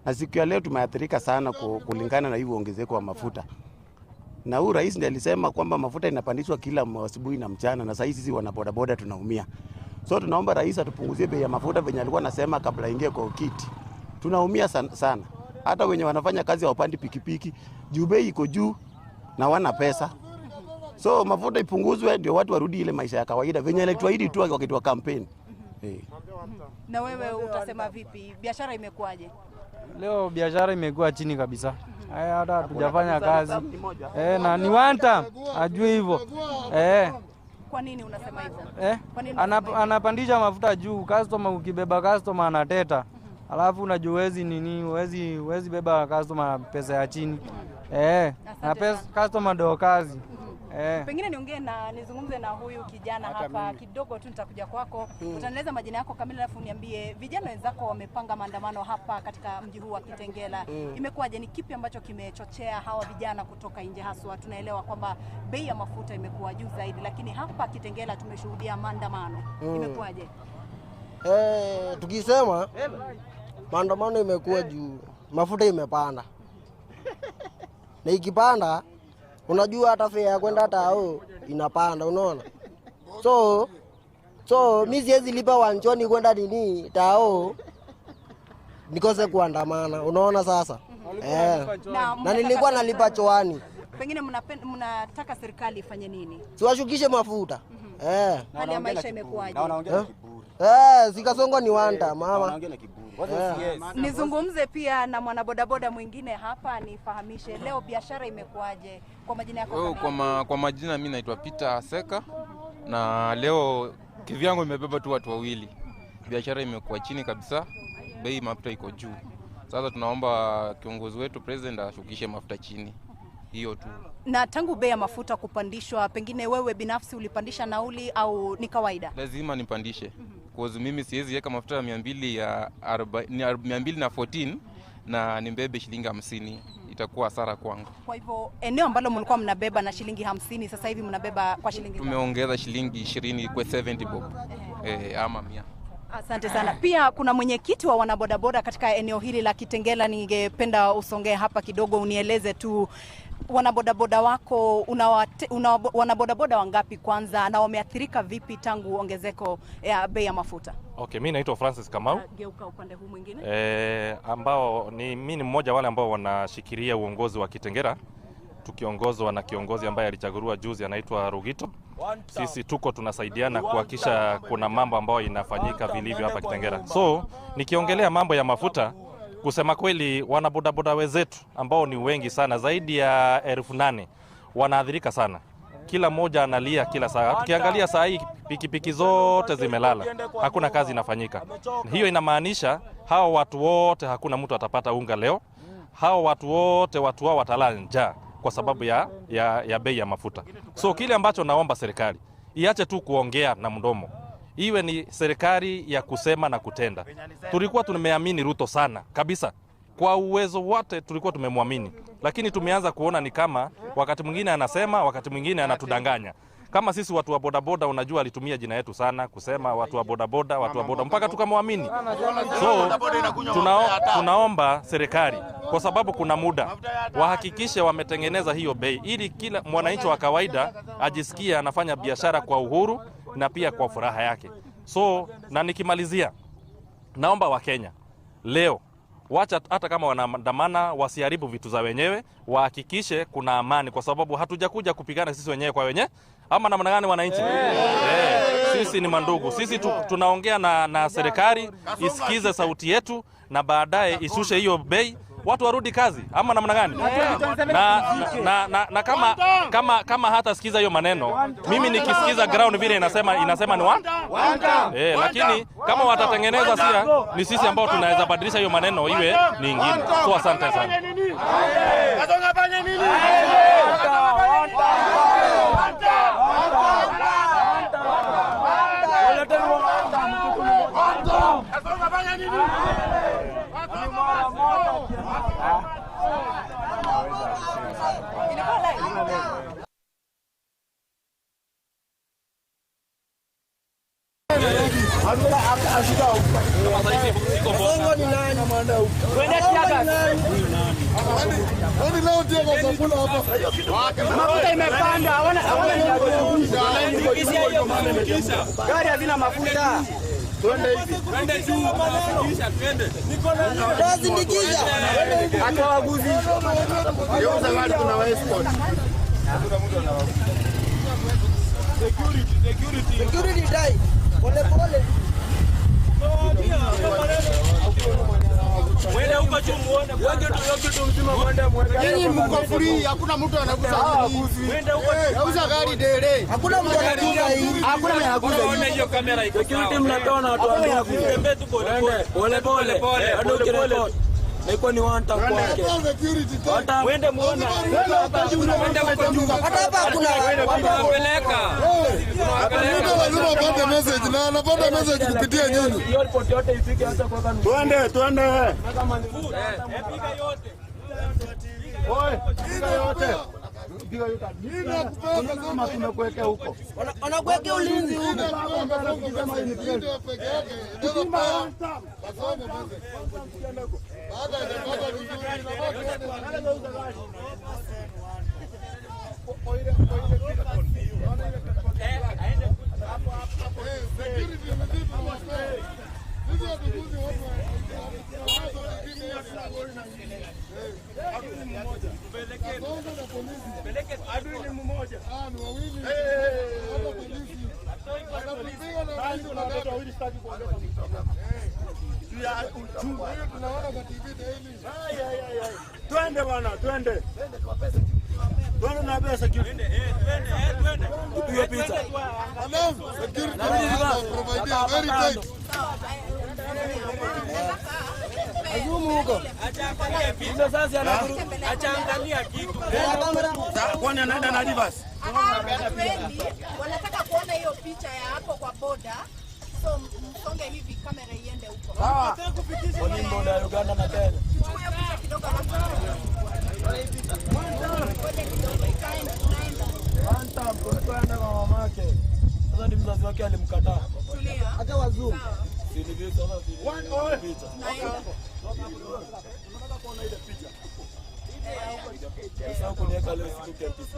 Na siku ya leo tumeathirika sana kulingana na hiyo ongezeko wa mafuta. Na huyu rais ndiye alisema kwamba mafuta inapandishwa kila asubuhi na mchana, na sasa sisi wanabodaboda tunaumia. So tunaomba rais atupunguzie bei ya mafuta venye alikuwa anasema kabla ingie kwa kiti. Tunaumia sana. Hata wenye wanafanya kazi hawapandi pikipiki, juu bei iko juu na wana pesa. So mafuta ipunguzwe ndio watu warudi ile maisha ya kawaida venye alituahidi tu wakati wa kampeni. Na wewe utasema vipi? Biashara imekuaje? Leo biashara imekuwa chini kabisa. Hata hatujafanya kazi. Na ni one time, ajue hivyo. Kwa nini unasema hivyo? Anapandisha mafuta juu, customer ukibeba customer anateta. Alafu unajua huwezi beba customer pesa ya chini. Na pesa customer ndio kazi. Pengine nizungumze na huyu kijana hapa kidogo tu, nitakuja kwako. Utaeleza majina yako kamili alafu niambie vijana wenzako wamepanga maandamano hapa katika mji huu wa Kitengela. Imekuwaje, ni kipi ambacho kimechochea hawa vijana kutoka nje haswa? Tunaelewa kwamba bei ya mafuta imekuwa juu zaidi, lakini hapa Kitengela tumeshuhudia maandamano. Imekuwaje? Tukisema maandamano imekuwa juu, mafuta imepanda. Na ikipanda unajua hata fare ya kwenda tao inapanda, unaona? So mimi siwezi lipa wanchoni kwenda tao nikose kuandamana, unaona sasa? Na nilikuwa nalipa choani. Pengine mnataka serikali ifanye nini? Siwashukishe mafuta. Hali ya maisha imekuwaje? Sikasongo ni wanta mama. Nizungumze pia na mwanabodaboda mwingine hapa, nifahamishe leo biashara imekuwaje kwa majina yako? Kwa majina mimi naitwa Peter Seka, na leo kivyangu imebeba tu watu wawili. Biashara imekuwa chini kabisa, bei mafuta iko juu. Sasa tunaomba kiongozi wetu president ashukishe mafuta chini. Hiyo tu. Na tangu bei ya mafuta kupandishwa, pengine wewe binafsi ulipandisha nauli au ni kawaida? Lazima nipandishe. Kwa sababu mimi siwezi weka mafuta ya 214 na nimbebe shilingi 50. Itakuwa hasara kwangu. Kwa hivyo eneo ambalo mlikuwa mnabeba na shilingi 50 sasa hivi mnabeba kwa shilingi? Tumeongeza shilingi 20 kwa 70 bob. Ama 100. Asante sana. Pia kuna mwenyekiti wa wanabodaboda katika eneo hili la Kitengela. Ningependa usongee hapa kidogo unieleze tu wanabodaboda wako, wanabodaboda wangapi kwanza na wameathirika vipi tangu ongezeko ya bei ya mafuta? Okay, mimi naitwa Francis Kamau. Geuka upande huu mwingine. Mimi ni mmoja wale ambao wanashikilia uongozi wa Kitengela, tukiongozwa na kiongozi ambaye alichaguliwa juzi anaitwa Rugito. sisi tuko tunasaidiana kuhakikisha kuna mambo ambayo inafanyika vilivyo hapa Kitengela. So nikiongelea mambo ya mafuta, kusema kweli wanabodaboda wenzetu ambao ni wengi sana, zaidi ya 8,000 wanaathirika sana. Kila mmoja analia kila saa. Tukiangalia saa hii pikipiki zote zimelala, hakuna kazi inafanyika. Hiyo inamaanisha hao watu wote hakuna mtu atapata unga leo. Hao watu wote wao watalala njaa kwa sababu ya bei ya mafuta. So kile ambacho naomba serikali iache tu kuongea na mdomo, iwe ni serikali ya kusema na kutenda. Tulikuwa tumeamini Ruto sana kabisa, kwa uwezo wote tulikuwa tumemwamini, lakini tumeanza kuona ni kama wakati mwingine anasema, wakati mwingine anatudanganya. Kama sisi watu wa bodaboda, unajua alitumia jina yetu sana kusema watu wa bodaboda mpaka tukamwamini. So tunaomba serikali, kwa sababu kuna muda, wahakikishe wametengeneza hiyo bei ili kila mwananchi wa kawaida ajisikie anafanya biashara kwa uhuru na pia kwa furaha yake. So na nikimalizia, naomba wa Kenya leo wacha hata kama wanaandamana wasiharibu vitu za wenyewe, wahakikishe kuna amani, kwa sababu hatujakuja kupigana sisi wenyewe kwa wenyewe. Ama namna gani wananchi? Sisi ni mandugu. Sisi tunaongea na serikali isikize sauti yetu na baadaye ishushe hiyo bei, watu warudi kazi. Ama namna gani? Na kama hata sikiza hiyo maneno, mimi nikisikiza ground vile inasema ni lakini kama watatengeneza ni sisi ambao tunaweza badilisha hiyo maneno iwe ni nyingine. So asante sana. Mafuta imepanda, gari hazina mafuta. Twende juu. Tazindikisha. Hata waguzi. Yoza gari tuna escort. Security dai. Pole. Mwende huko juu muone. Yote tu mzima mwende. Nyinyi mko free, hakuna mtu anagusa. Mwende huko. Auza gari dele. Hakuna mtu anagusa hii. Hakuna mtu anagusa. Unaona hiyo kamera iko. Security mnatoa na watu ambao kutembea tu pole. Ndio kile. Niko ni wanta kwake. Mwende muone. Mwende huko juu. Hata hapa hakuna wapeleka. Lazima apate message na anapata message kupitia nyinyi. Hiyo report yote ifike hata kwa kanuni. Twende. Piga yote. Piga yote. Mimi nakupanga kama tumekuwekea huko. Wanakuwekea ulinzi huko. Kama hii ni peke yake. Ndio basta. Kasome message. Baada ya kupata vizuri Twende bwana, twende. Twende na pesa kitu. Twende. Tupige picha. Security provider very tight. Azumu huko. Acha sasa anaangalia kitu. Kwani anaenda na reverse. Wanataka kuona hiyo picha ya hapo kwa boda. So msonge hivi kamera iende huko. Nataka kupitisha kwa boda ya Uganda na Kenya. Kidogo Kwenda kwa mamake. Sasa ni mzazi wake alimkataa. Tulia. Acha wazungu. Si ni vipi sasa? Picha. Unataka kuona ile picha. Sasa kuniweka leo siku KMTC.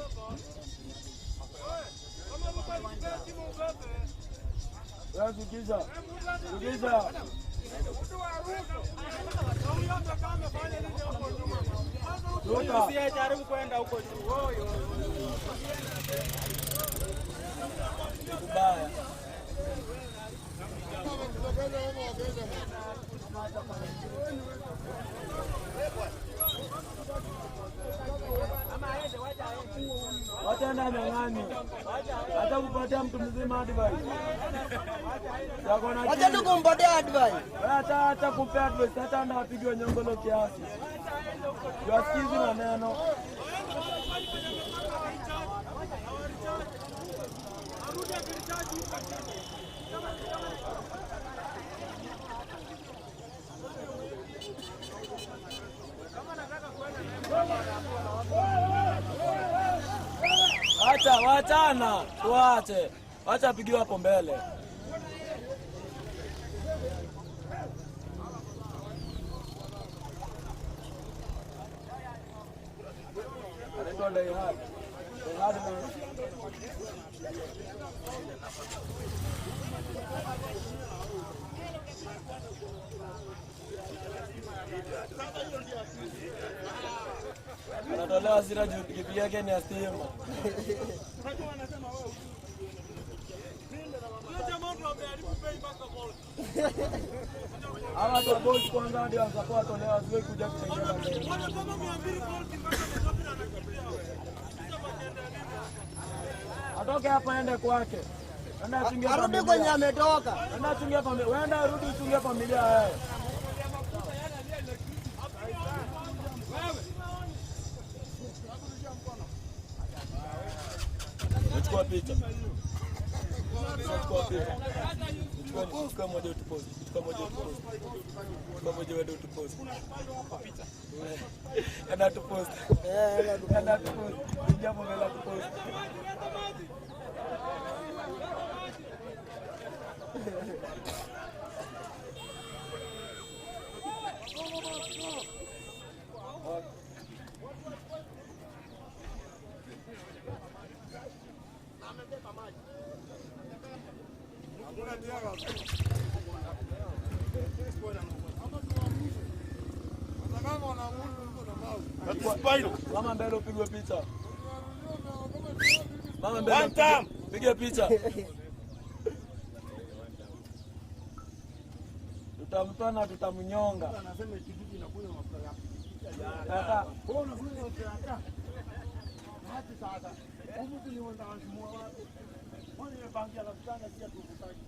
Sikiza. Usijaribu kwenda huko juu. kupatia mtu mzima advice. Acha tu kumpatia advice. Hata kupea advice hata anda apigwe nyongolo kiasi. Wasikizi maneno. Acha wachana, tuache. Acha apigiwe hapo mbele. Anaitwa Leihad. Leihad anatolewa hasira juu pikipiki yake ni ya stima. Hawa watu wa Bolt kwanza ndio watakuwa watolewa ziwe kuja Kitengela. Atoke hapa ende kwake. Arudi kwenye ametoka. Enda chungia familia. Wenda arudi chungia familia yao. Chukua picha. Chukua picha. Chukua moja utupost. Chukua moja utupost. Chukua moja wewe utupost. Picha. Enda utupost. Enda utupost. Jambo la utupost. Mama mbele upigwe picha. Mama mbele pige picha. Tutamtoa na tutamnyonga. Anasema kijiji inakunywa mafuta yako. Kaka, wewe unakunywa mafuta yako. Hata sasa. Huko tulienda wazimua wapi? Mbona ile bangi alafutanga kia tukutaki.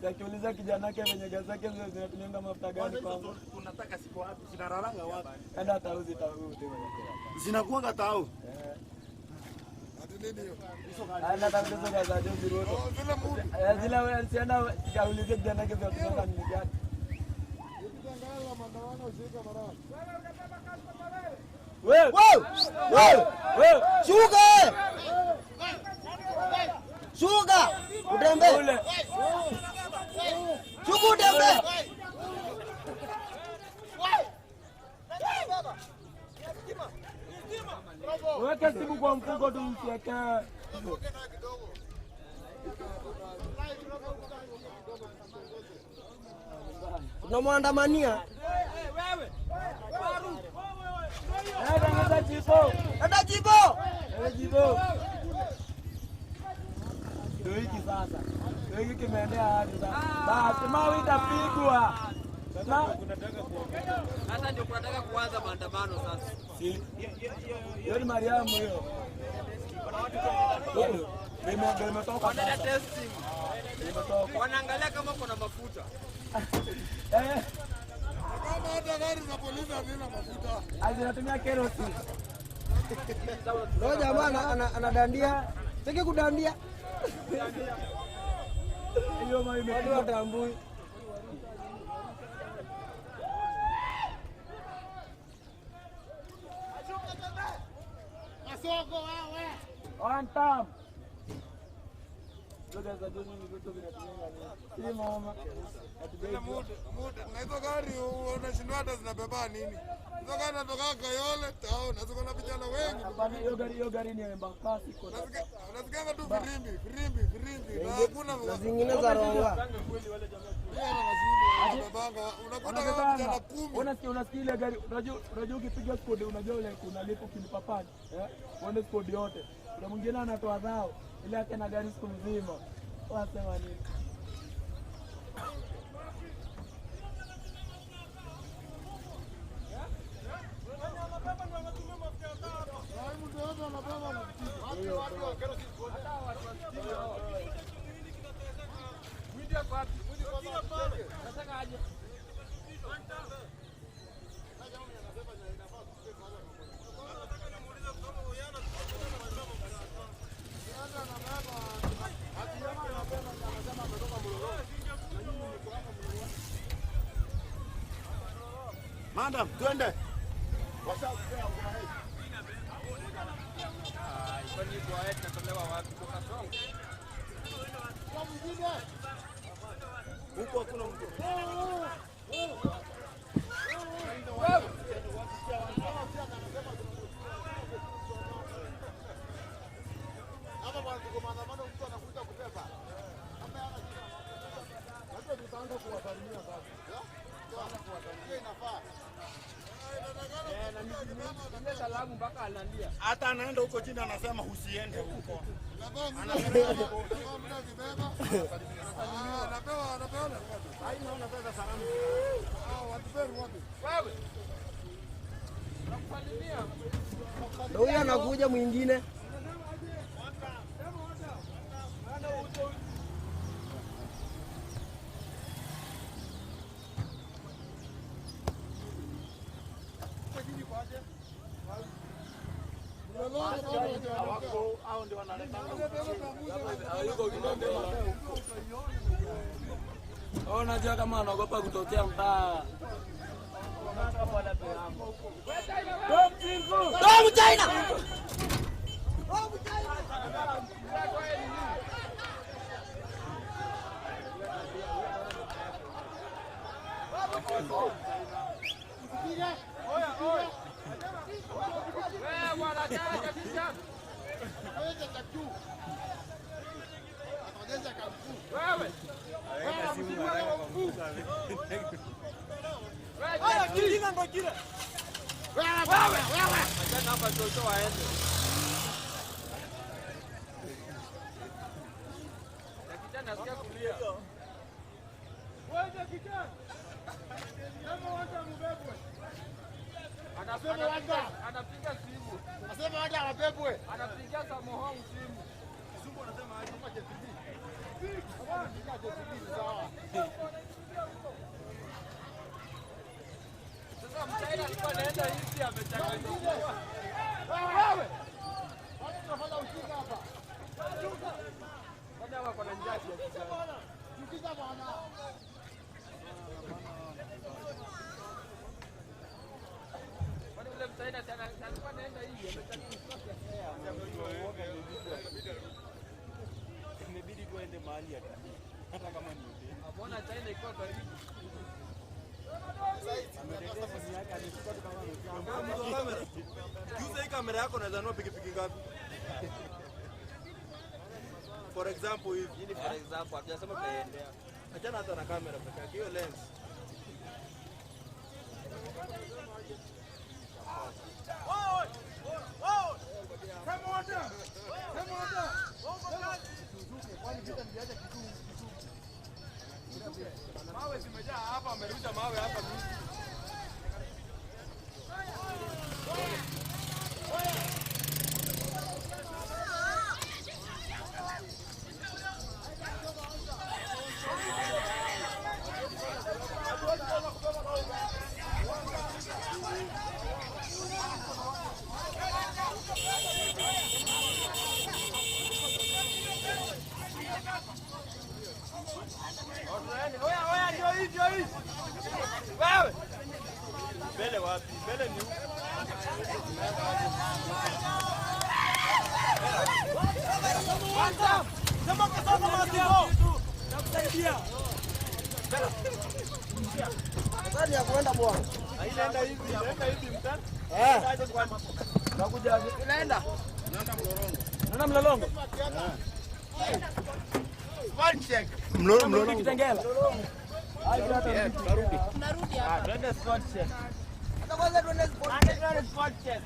Yakiuliza kijana yake venye gazi zake zinatumia mafuta gani kwanza? Tunataka siko wapi? Zinararanga wapi? Enda tauzi tauzi. Zinakuanga tau. Ana tatizo za jozi roto. Zile wewe sienda kaulize kijana yake vya kutoka nini gani? Kitangela mandamano shika mara. Wewe. Shuka! Shuka! Utembe. Shuka utembe. Weka simu kwa mfuko tu msiweke. Tunamwandamania. Wewe. Enda jibo. Enda jibo. Enda jibo. Ndio hiki sasa. Ndio hiki kimeendea hadi sasa. Basi mawe itapigwa. Sasa tunataka kuongea. Hata ndio tunataka kuanza maandamano sasa. Si. Yoni Mariamu hiyo. Nimetoka. Wanaenda testing. Wanaangalia kama kuna mafuta. Kama hata gari za polisi hazina mafuta. Hazinatumia kerosene. Ndio jamaa anadandia. Siki kudandia. Hiyo mimi imekuwa tambui. Masoko wewe. On time. Look at the doing good to be hii mama. Ile muda na hizo gari unashindwa hata zinabeba nini? Hizo gari natoka Kayole town, na ziko na vijana wengi. Bali hiyo gari ni Embakasi kwa. Unasikia tu firimbi. Na hakuna na zingine za ronga. Unakuta vijana 10. Unasikia ile gari, unajua ukipiga skodi unajua ile unalipo kilipapani. Uone skodi yote. Kuna mwingine anatoa zao ile yake na gari siku mzima. Wasema nini? Mtu yote anabeba na kitu. Hata watu wa Madam, twende. Huko hakuna mtu. Hapa bwana tuko maandamano, mtu anakuja kubeba. Hata tutaanza kuwasalimia sasa. Tuanza kuwasalimia inafaa. Na salamu mpaka analia. Hata anaenda huko chini anasema usiende huko. Anapewa anapewa. Haina unapenda salamu. Watu wapi? Wewe. Nakusalimia. Ndio huyo anakuja mwingine. Unajua kama anaogopa kutokea mtaa. Tom China. Anapiga simu. Anasema waje awabebwe. Anapiga Samoho simu. Kizungu anasema aje kwa JCB. Anapiga JCB sawa. Sasa mtaila alikuwa anaenda hivi amechanganyikiwa. Wewe. Watu tunafanya ushika hapa. Bado wako na njaa ya kijana. Ukiza bwana. Mtaila alikuwa anaenda hivi amechanganyikiwa. Imebidi tuende mahali hata kama ni Mbona China iko karibu? Juza hii kamera yako unaweza nunua pikipiki ngapi? For example hivi. Hii ni for example, hatujasema tutaendea. Achana hata na kamera pekee yake, hiyo lens. Mawe zimejaa hapa, amerusha mawe hapa. Oya, ndio hivi. Wewe. Mbele wapi? Mbele ni huko. Sema kwa sababu mazao. Nakusaidia. Sasa ya kwenda bwana. Inaenda hivi mtani. Nakuja inaenda. Naenda mlolongo. One check. Mlolongo Kitangela. Tunarudi hapa. Twende spot check. Hata kwanza tuende Spot check.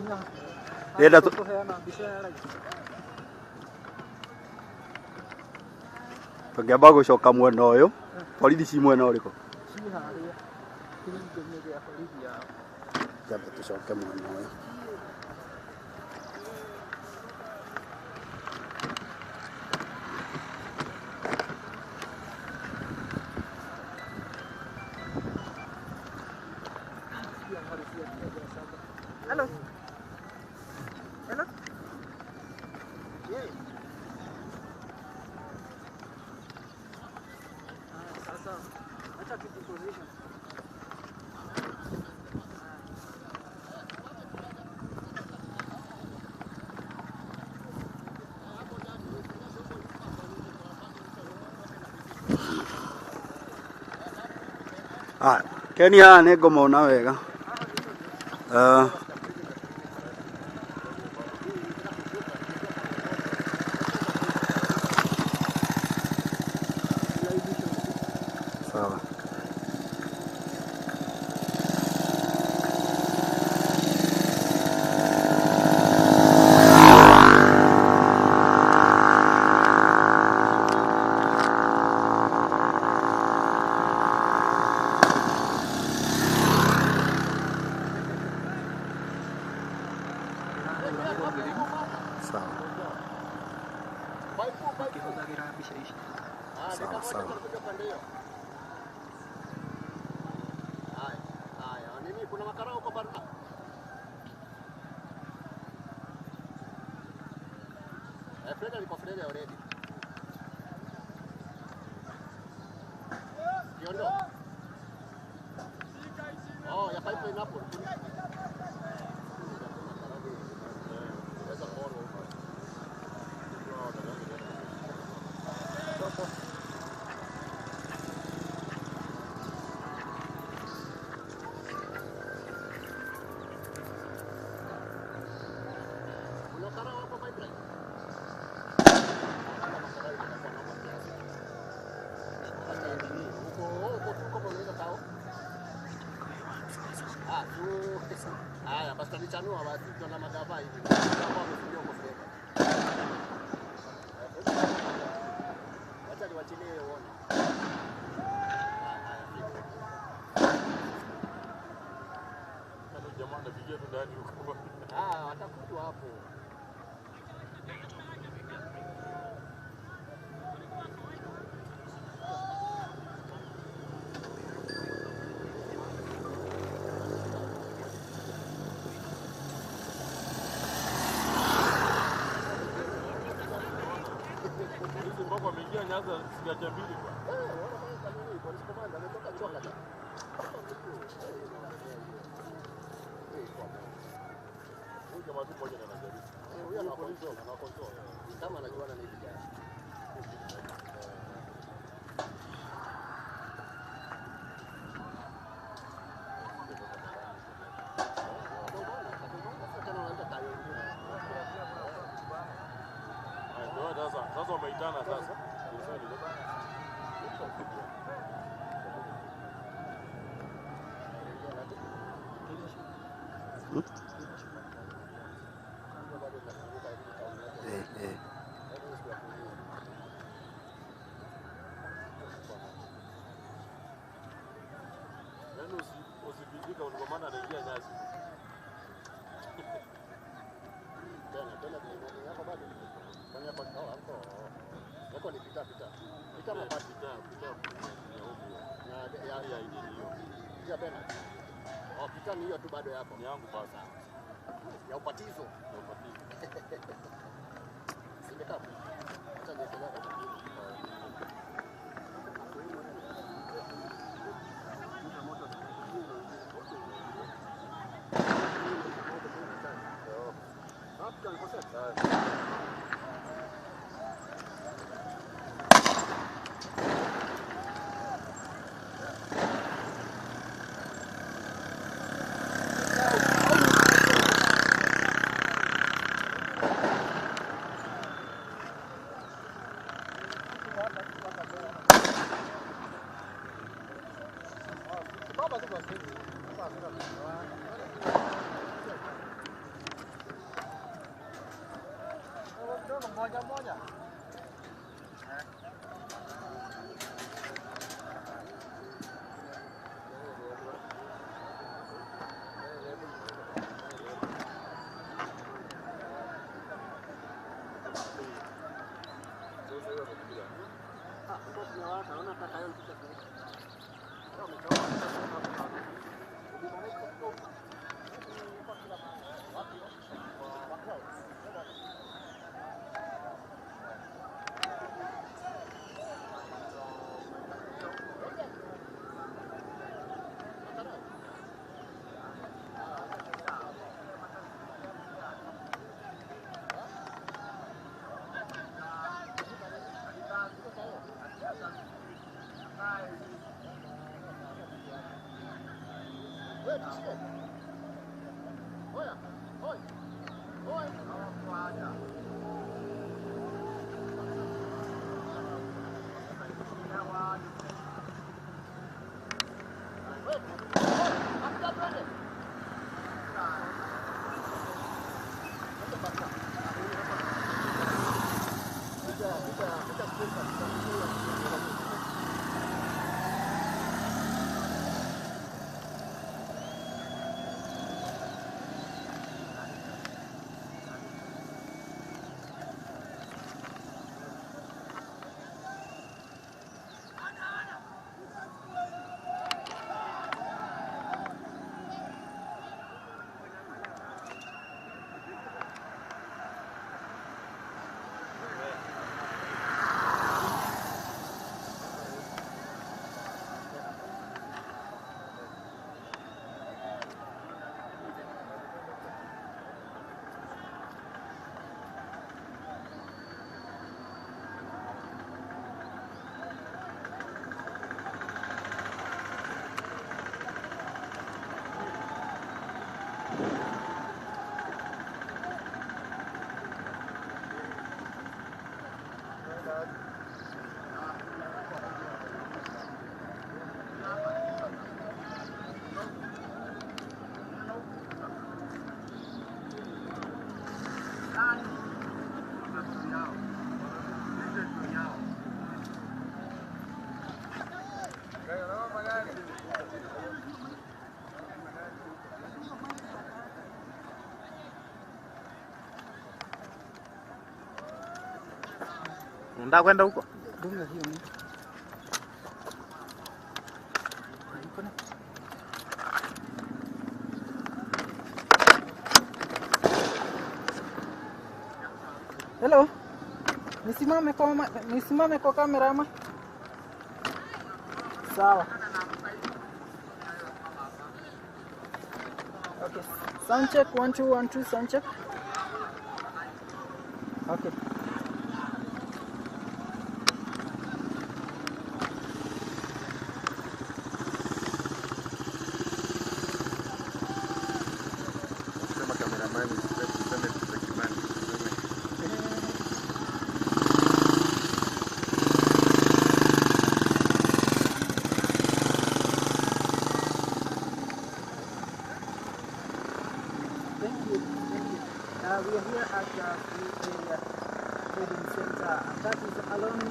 Enda tũngĩamba gũcoka mwena ũyũ, borithi ci mwena ũrĩkũ? Jambe tucoke mwena ũyũ. Hello. Hello. Sasa acha tuki position. Keni haha nĩ ngũmona wega. Sawa. Sasa wameitana sasa. Usipindika ulikomana anaingia nyasi. Tena yako bado. Fanya hapa kwa hapo. Yako ni pita. Pita mabati pita. Ya hiyo. Pita tena. Pita ni hiyo tu bado yako. Ni yangu basi. Ya upatizo. Sindika. Acha niendelee kwa Unataka kwenda huko? Dunga hiyo ni. Hello. Nisimame kwa kamera ama? Sawa. Okay. Sound check 1 2 1 2 sound check. Okay. We are here at the Free Area Trading Center, and that is along the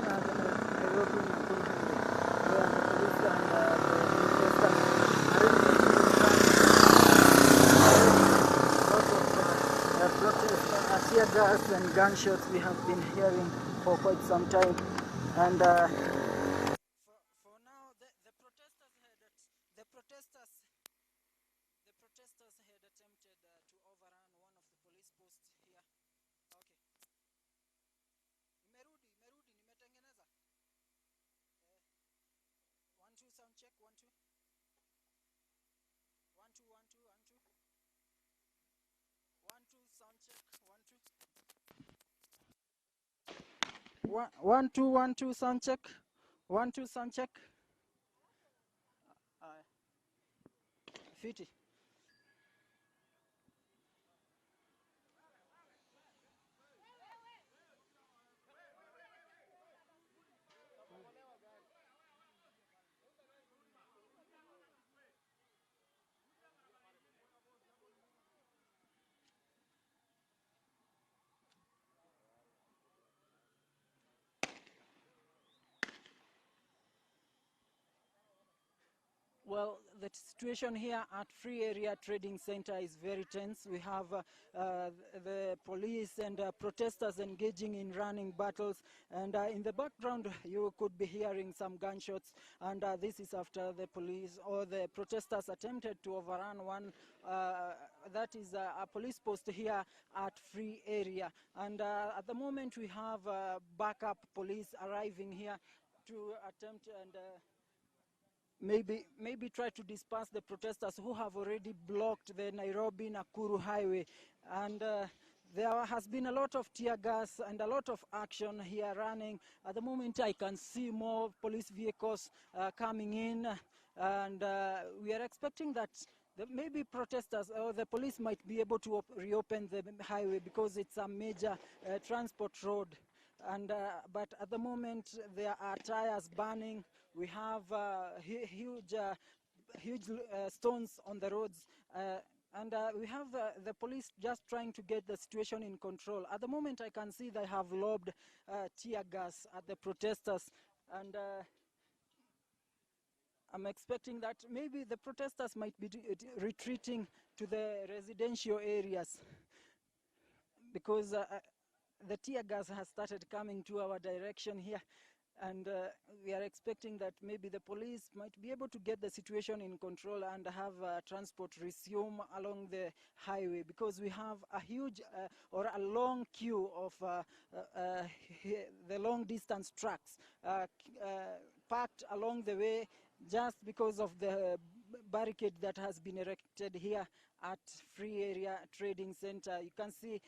Nairobi Nakuru Highway, where the police and the protesters are protest, tear gas and gunshots we have been hearing for quite some time, and for now the protesters had attempted to overrun one of the police posts here. Okay. Nimerudi, nimetengeneza. 1 2 sound check 1 2. 1 2 1 2 1 2. 1 2 sound check 1 2. 1 2 1 2 sound check. 1 2 sound check. Fiti. Well, the situation here at Free Area Trading Center is very tense. We have the police and protesters engaging in running battles. And in the background, you could be hearing some gunshots. And this is after the police or the protesters attempted to overrun one, that is a police post here at Free Area. And at the moment, we have backup police arriving here to attempt and maybe try to disperse the protesters who have already blocked the Nairobi-Nakuru highway. And there has been a lot of tear gas and a lot of action here running. At the moment, I can see more police vehicles coming in, and we are expecting that maybe protesters or the police might be able to reopen the highway because it's a major transport road. And but at the moment there are tires burning. We have huge stones on the roads, and we have the police just trying to get the situation in control. At the moment I can see they have lobbed tear gas at the protesters, and I'm expecting that maybe the protesters might be retreating to the residential areas because the tear gas has started coming to our direction here, and we are expecting that maybe the police might be able to get the situation in control and have transport resume along the highway, because we have a huge or a long queue of the long distance trucks parked along the way just because of the barricade that has been erected here at Free Area Trading Center. You can see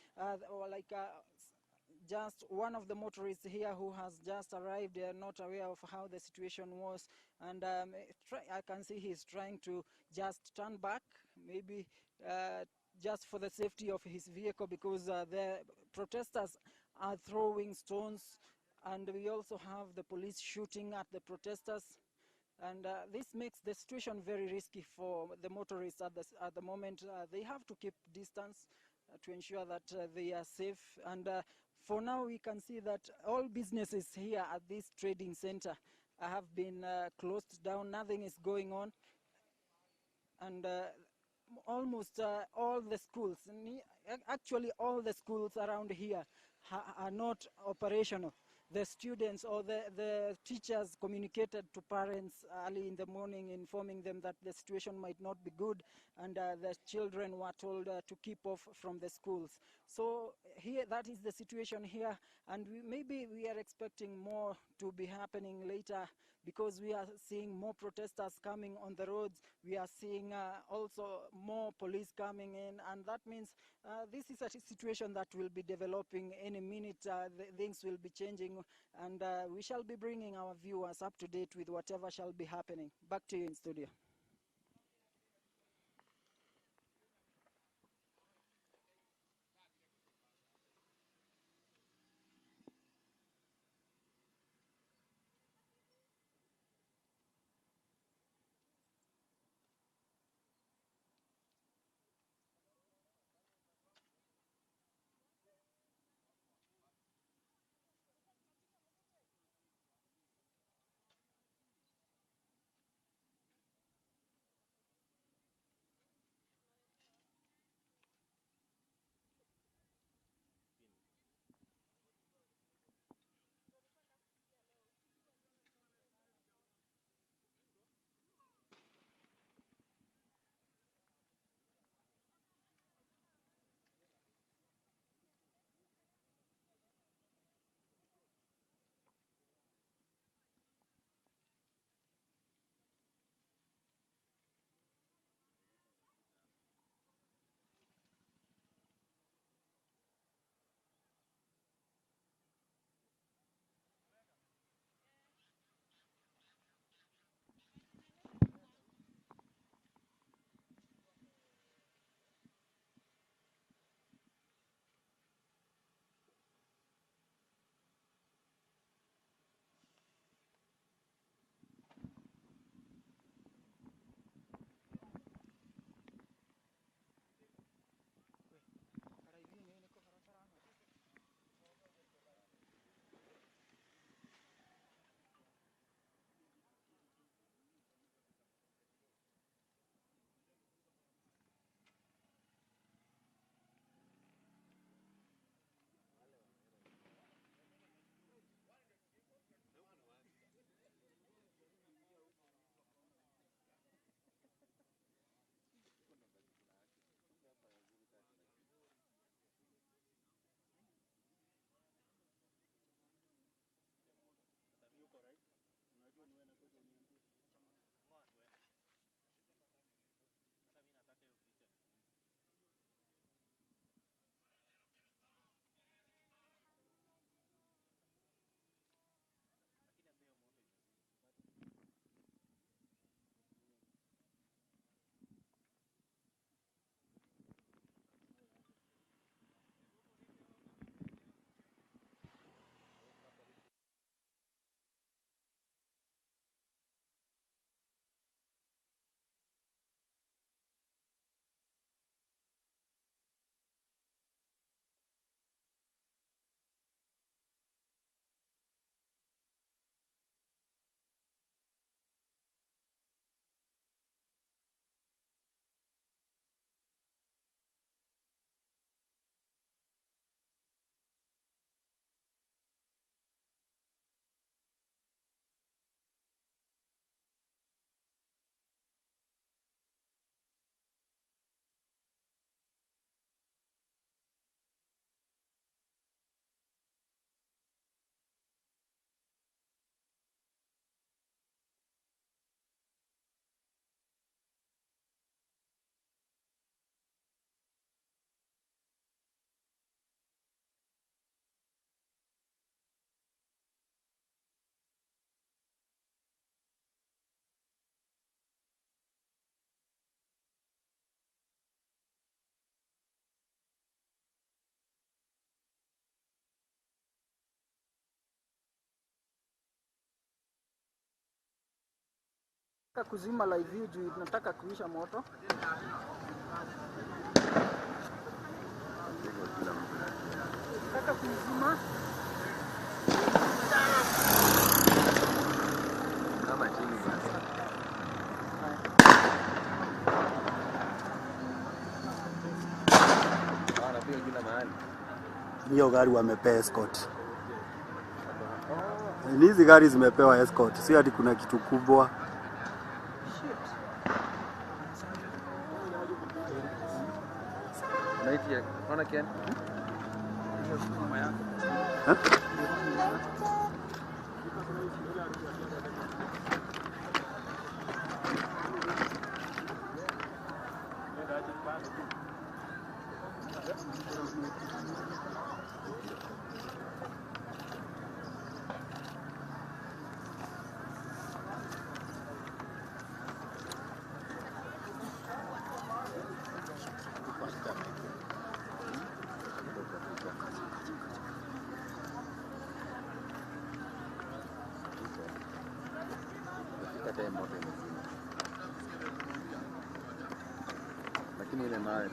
just one of the motorists here who has just arrived, not aware of how the situation was, and I can see he's trying to just turn back, maybe just for the safety of his vehicle, because the protesters are throwing stones, and we also have the police shooting at the protesters. And this makes the situation very risky for the motorists at the moment. They have to keep distance to ensure that they are safe. And for now, we can see that all businesses here at this trading center have been closed down. Nothing is going on. And almost all the schools, actually all the schools around here are not operational. The students or the teachers communicated to parents early in the morning, informing them that the situation might not be good, and the children were told to keep off from the schools. So here, that is the situation here, and maybe we are expecting more to be happening later, because we are seeing more protesters coming on the roads. We are seeing also more police coming in, and that means this is a situation that will be developing any minute. Things will be changing, and we shall be bringing our viewers up to date with whatever shall be happening. Back to you in studio. Kuzima live view juu tunataka kuisha moto. Nataka kuzima. Kama chini basi. Bana pia kila mahali. Hiyo gari wamepea escort. Hizi gari zimepewa escort, si ati kuna kitu kubwa. Naiti unaona kiani? Lakini ile mawe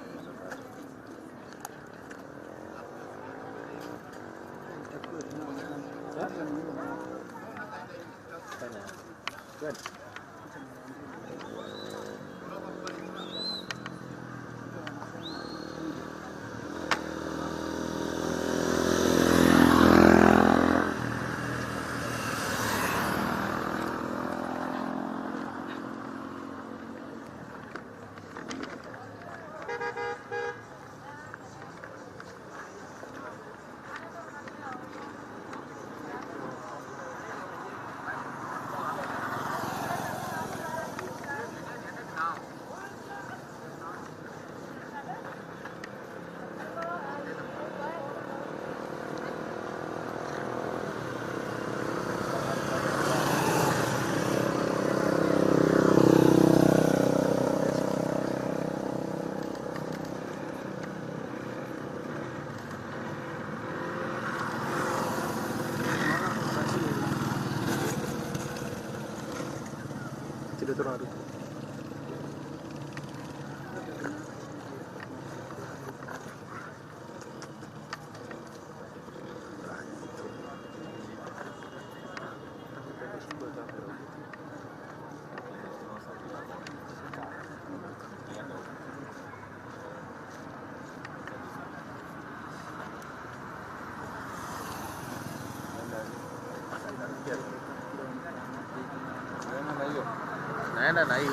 naenda na hiyo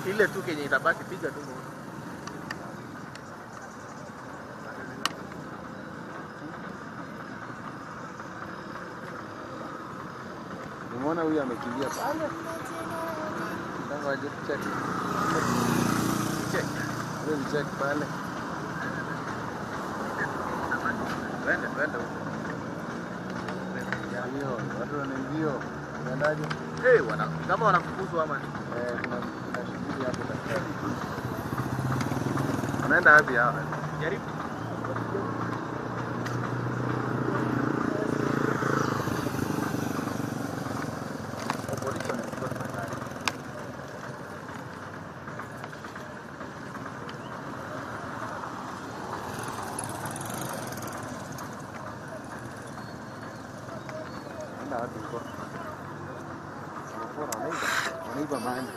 ile tu kenye itabaki piga tu. Umeona huyu amekimbia pale. Ndio aje check. Check. Wewe check pale. Twende. Hiyo, watu wanaingia. Unaendaje? Kama wanafukuzwa ama kuna shughuli hapo daktari. Unaenda wapi hapa? Jaribu. Wanaiba mahali.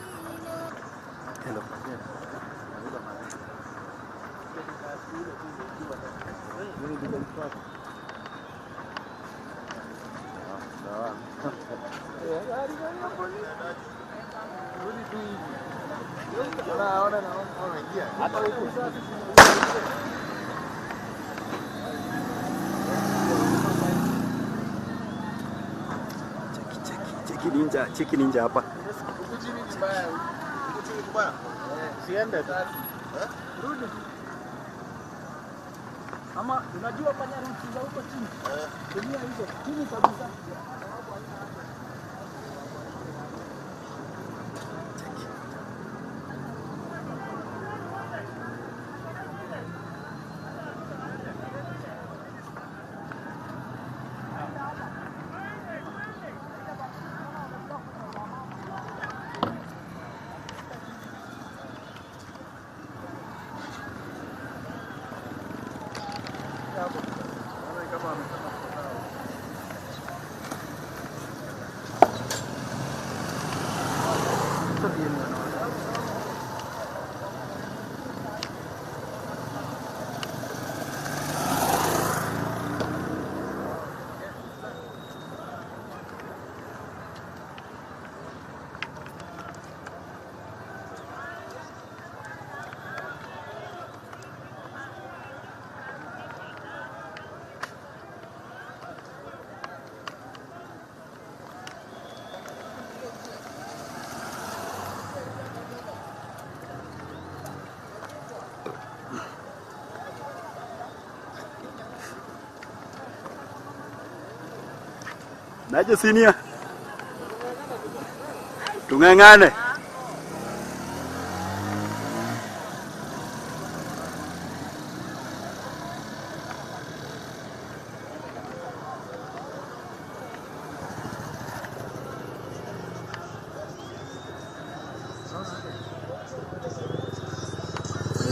Hello. Wanaiba mahali. Nini ndio ilipata? Sawa. Gari hapo ni. Rudi tu hivi. Naona ingia. Hata huko sasa. Cheki ninja hapa. Siende sasa. Rudi. Ama unajua fanya ruti za huko chini. Tumia hizo chini kabisa. Naje senior. Tungangane.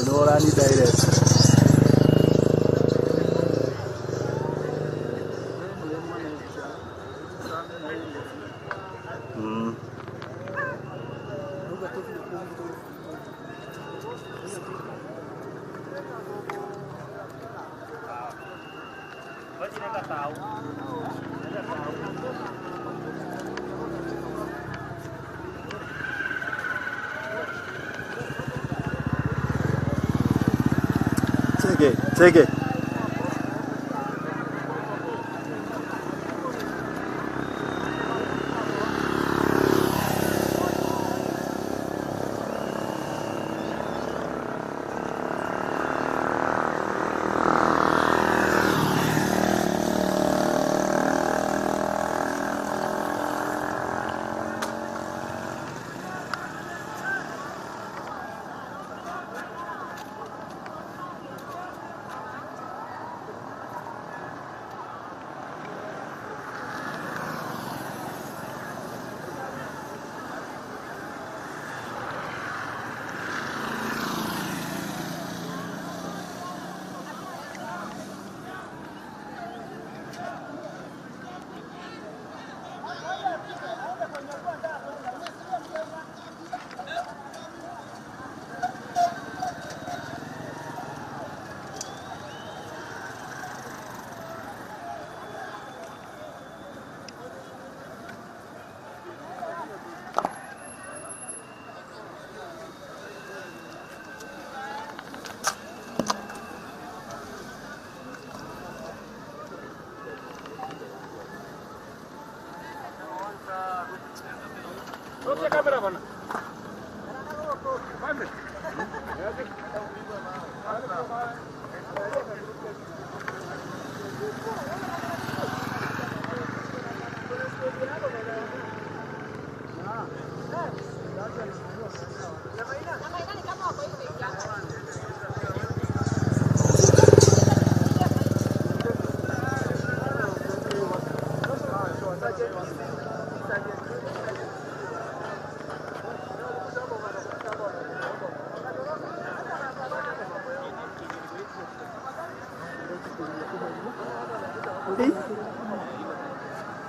Nora ni direct. Take it.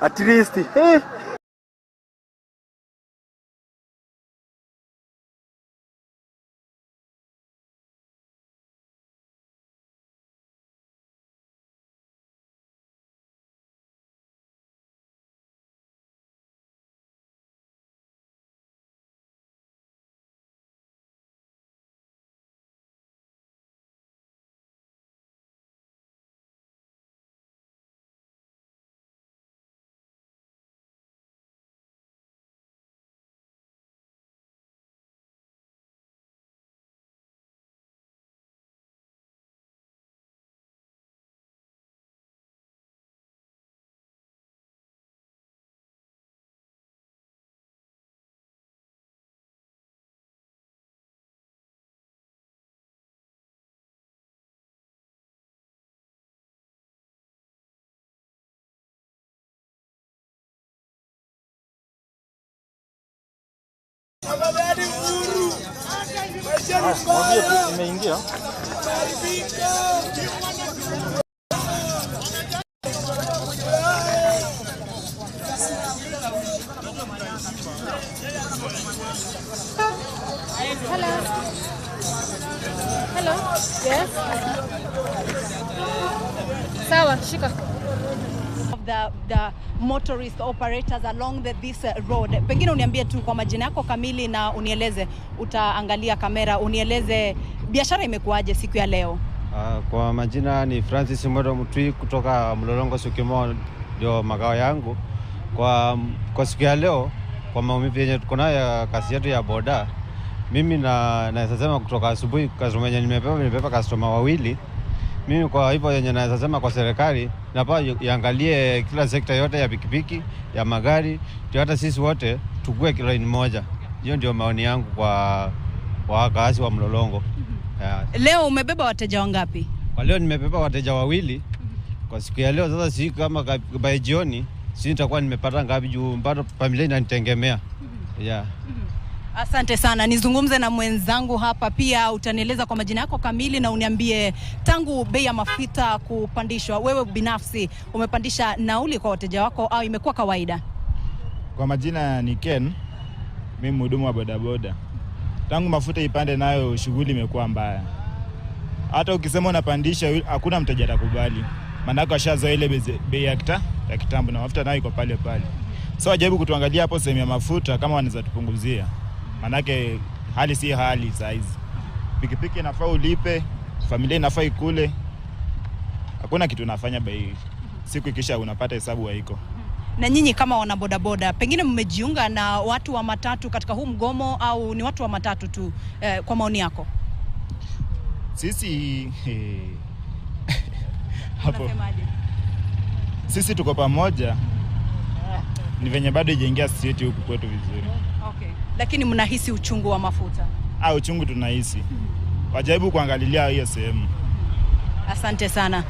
At least, hey. Imeingia. Hello. Yes. Sawa, shika. The motorist operators along this road. Pengine uniambie tu kwa majina yako kamili na unieleze, utaangalia kamera, unieleze biashara imekuaje siku ya leo. Kwa majina ni Francis Mwedo Mtui kutoka Mlolongo Syokimau, ndio makao yangu. Kwa siku ya leo, kwa maumivu yenye tuko nayo ya kasi yetu ya boda, mimi naweza sema kutoka asubuhi customer yenye nimebeba customer wawili Mimi kwa hivyo yenye naweza sema kwa serikali nafaa iangalie kila sekta yote ya pikipiki, ya magari, hata sisi wote tukue line moja. Hiyo ndio maoni yangu kwa wakazi wa Mlolongo. Leo umebeba wateja wangapi? Kwa leo nimebeba wateja wawili. Kwa siku ya leo sasa, si kama by jioni si nitakuwa nimepata ngapi juu bado familia inanitegemea. Asante sana. Nizungumze na mwenzangu hapa pia, utanieleza kwa majina yako kamili na uniambie tangu bei ya mafuta kupandishwa, wewe binafsi umepandisha nauli kwa wateja wako au imekuwa kawaida? Kwa majina ni Ken, mimi mhudumu wa bodaboda. Tangu mafuta ipande nayo shughuli imekuwa mbaya. Hata ukisema unapandisha hakuna mteja atakubali. Maana ashazoea ile bei ya kitambo na mafuta nayo iko pale pale. So wajaribu kutuangalia hapo sehemu ya mafuta kama wanaweza tupunguzia. Manake hali si hali saizi. Pikipiki inafaa ulipe, familia inafaa ikule. Hakuna kitu nafanya bei. Siku ikisha unapata hesabu haiko. Na nyinyi kama wana bodaboda, pengine mmejiunga na watu wa matatu katika huu mgomo au ni watu wa matatu tu kwa maoni yako? Sisi hapo. Sisi tuko pamoja. Ni venye bado ijaingia street huku kwetu vizuri. Okay. Lakini mnahisi uchungu wa mafuta? Uchungu tunahisi. Wajaribu kuangalilia hiyo sehemu. Asante sana.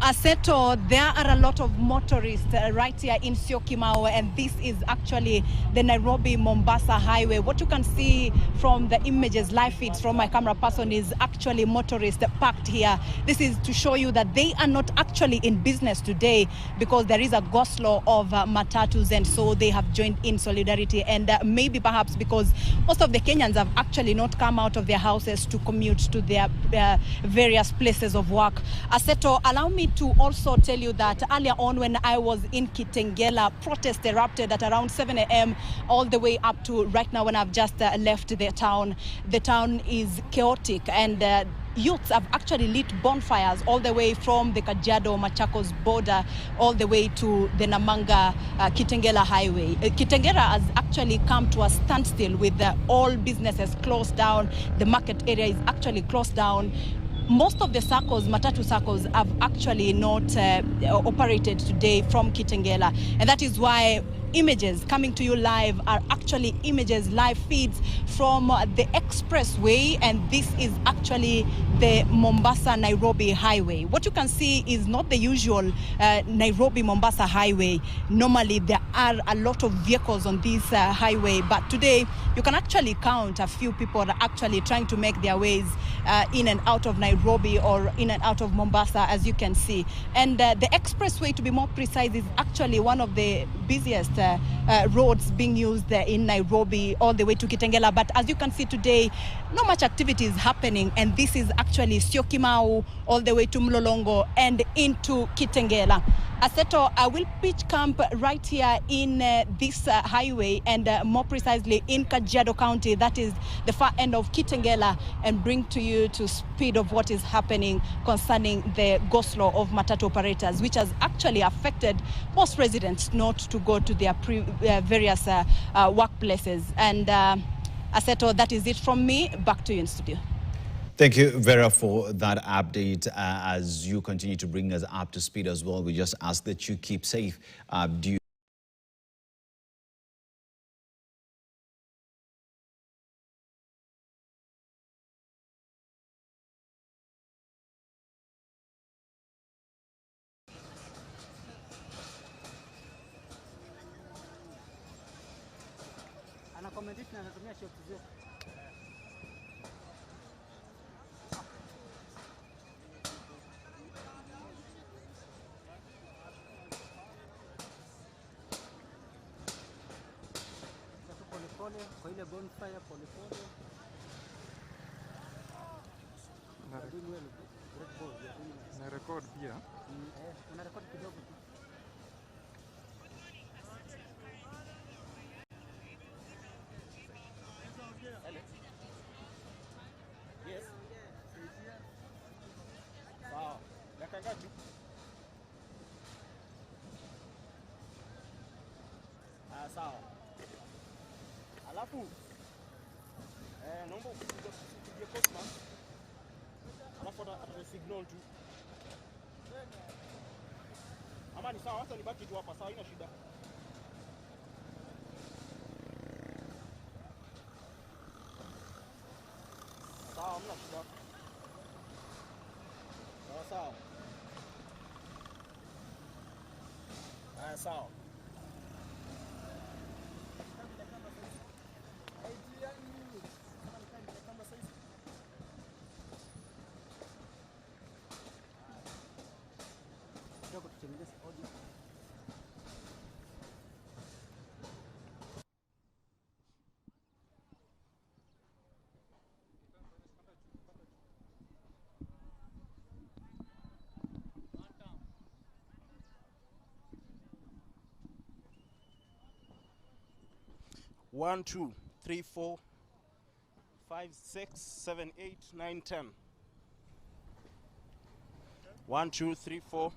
Aseto, there are a lot of motorists right here in Syokimau, and this is actually the Nairobi-Mombasa highway. What you can see from the images, live feeds from my camera person, is actually motorists parked here. This is to show you that they are not actually in business today because there is a go-slow of Matatus, and so they have joined in solidarity. And maybe perhaps because most of the Kenyans have actually not come out of their houses to commute to their various places of work. Aseto, allow me to also tell you that earlier on when I was in Kitangela, protests erupted at around 7 a.m. all the way up to right now when I've just left the town. The town is chaotic, and youths have actually lit bonfires all the way from the Kajiado-Machakos border all the way to the Namanga-Kitangela highway. Kitangela has actually come to a standstill with all businesses closed down. The market area is actually closed down. Most of the circles, Matatu circles, have actually not operated today from Kitangela. And that is why images coming to you live are actually images, live feeds from the expressway, and this is actually the Mombasa-Nairobi highway. What you can see is not the usual Nairobi-Mombasa highway. Normally there are a lot of vehicles on this highway, but today you can actually count a few people that are actually trying to make their ways in and out of Nairobi or in and out of Mombasa, as you can see. And the expressway, to be more precise, is actually one of the busiest roads being used in Nairobi all the way to Kitangela. But as you can see today, not much activity is happening, and this is actually Syokimau all the way to Mlolongo and into Kitangela. Aseto, I will pitch camp right here in this highway, and more precisely in Kajiado County, that is the far end of Kitangela, and bring to you to speed of what is happening concerning the go-slow of Matatu operators, which has actually affected most residents not to go to their various workplaces. And Aseto, that is it from me. Back to you in studio. Thank you, Vera, for that update. As you continue to bring us up to speed as well, we just ask that you keep safe. Do you kwa ile bonfire pole pole. Na record pia. Una record kidogo tu. Yes. Sawa. Dakika ngapi? Sawa. Alafu naomba upigie Cosma. Alafu ata signal tu. Ama ni sawa, hata nibaki tu hapa, sawa, haina shida. Sawa, hamna shida. Sawa sawa. Haya sawa. One, 2, 3, 4, 5, 6, 7, 8, 9, 10. 1, 2, 3, 4,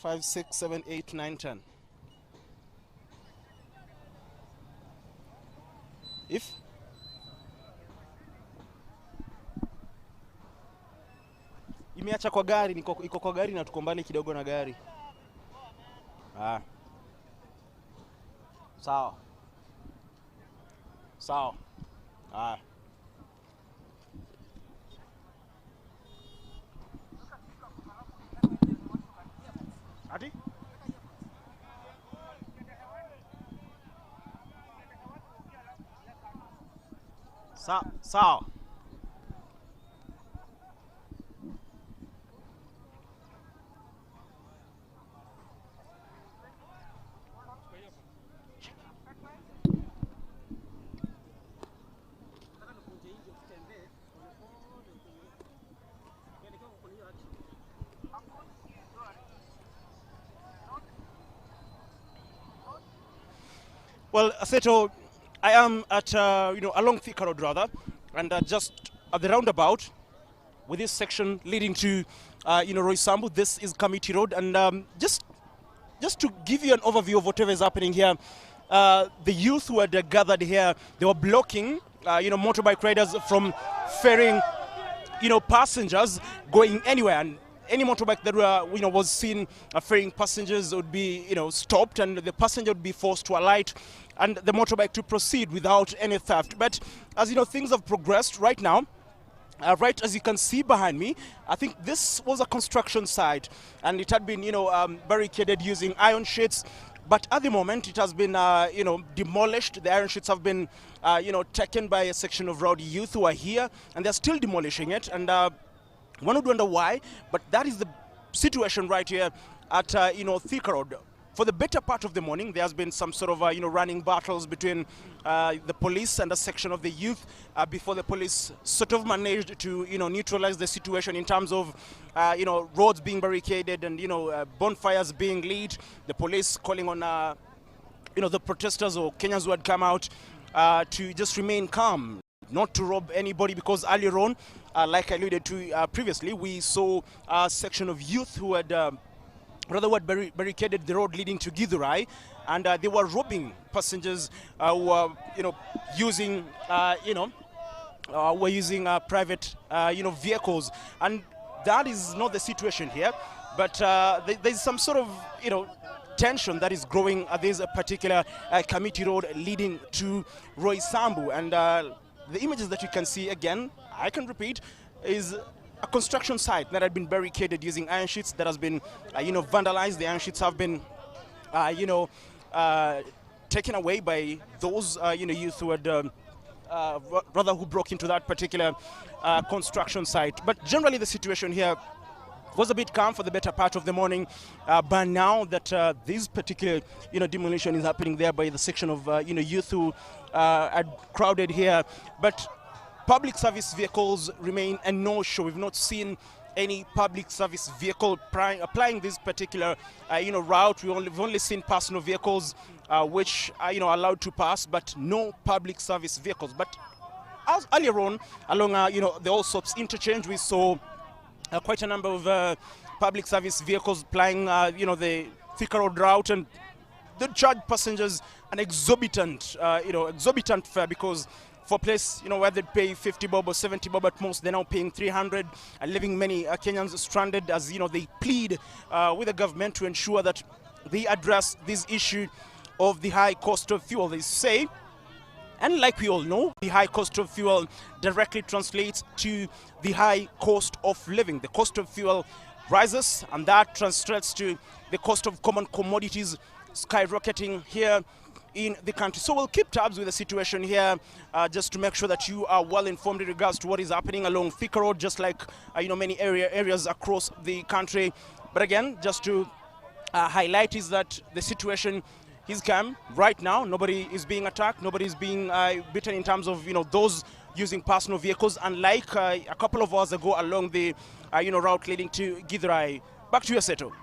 5, 6, 7, 8, 9, 10. If imeacha kwa gari, iko kwa gari na tuko mbali kidogo na gari. Sawa. Sawa. Ati? Sawa. Well, Seto, I am at, along Thika Road rather, and just at the roundabout with this section leading to, Roysambu. This is Committee Road, and just to give you an overview of whatever is happening here, the youth who had gathered here, they were blocking, motorbike riders from ferrying, passengers going anywhere. And any motorbike that was seen ferrying passengers would be, stopped, and the passenger would be forced to alight, and the motorbike to proceed without any theft. But as things have progressed right now. Right as you can see behind me, I think this was a construction site, and it had been, barricaded using iron sheets. But at the moment, it has been, demolished. The iron sheets have been, taken by a section of rowdy youth who are here, and they're still demolishing it. And one would wonder why, but that is the situation right here at, Thika Road. For the better part of the morning, there has been some sort of, running battles between the police and a section of the youth before the police sort of managed to, neutralize the situation in terms of, roads being barricaded and, bonfires being lit. The police calling on, the protesters or Kenyans who had come out to just remain calm, not to rob anybody, because earlier on, like I alluded to previously, we saw a section of youth who had barricaded the road leading to Githurai, and they were robbing passengers who were, using, private, vehicles, and that is not the situation here. But there's some sort of, tension that is growing at this particular Committee Road leading to Roysambu, and the images that you can see again, I can repeat, is a construction site that had been barricaded using iron sheets that has been, vandalized. The iron sheets have been, taken away by those, youth who had, who broke into that particular construction site. But generally, the situation here was a bit calm for the better part of the morning. But now that this particular, demolition is happening there by the section of, youth who had crowded here, but public service vehicles remain a no-show. We've not seen any public service vehicle applying this particular, route. We've only seen personal vehicles which are, allowed to pass, but no public service vehicles. But as earlier on, along, the Allsops interchange, we saw quite a number of public service vehicles plying, the Thika Road route, and they charge passengers an exorbitant fare, because for a place, where they pay 50 bob or 70 bob at most, they're now paying 300, and leaving many Kenyans stranded as, they plead with the government to ensure that they address this issue of the high cost of fuel. They say, and like we all know, the high cost of fuel directly translates to the high cost of living. The cost of fuel rises, and that translates to the cost of common commodities skyrocketing here in the country. So we'll keep tabs with the situation here, just to make sure that you are well informed in regards to what is happening along Thika Road, just like many areas across the country. But again, just to highlight is that the situation is calm right now. Nobody is being attacked. Nobody is being beaten in terms of those using personal vehicles, unlike a couple of hours ago along the route leading to Githurai. Back to you, Seto.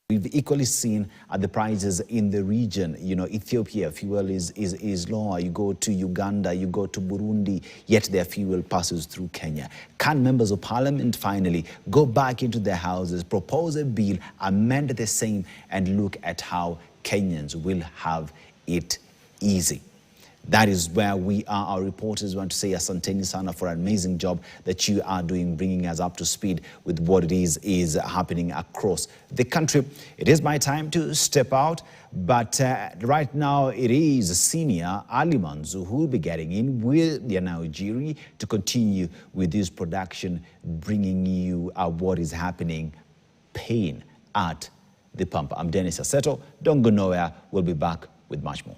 We've equally seen the prices in the region. Ethiopia, fuel is lower. You go to Uganda, you go to Burundi, yet their fuel passes through Kenya. Can members of parliament finally go back into their houses, propose a bill, amend the same, and look at how Kenyans will have it easy? That is where we are. Our reporters want to say asanteni sana for an amazing job that you are doing, bringing us up to speed with what it is happening across the country. It is my time to step out, but right now it is senior Ali Manzu who will be getting in with the Nigeria to continue with this production, bringing you what is happening, pain at the pump. I'm Dennis Aseto. Don't go nowhere. We'll be back with much more.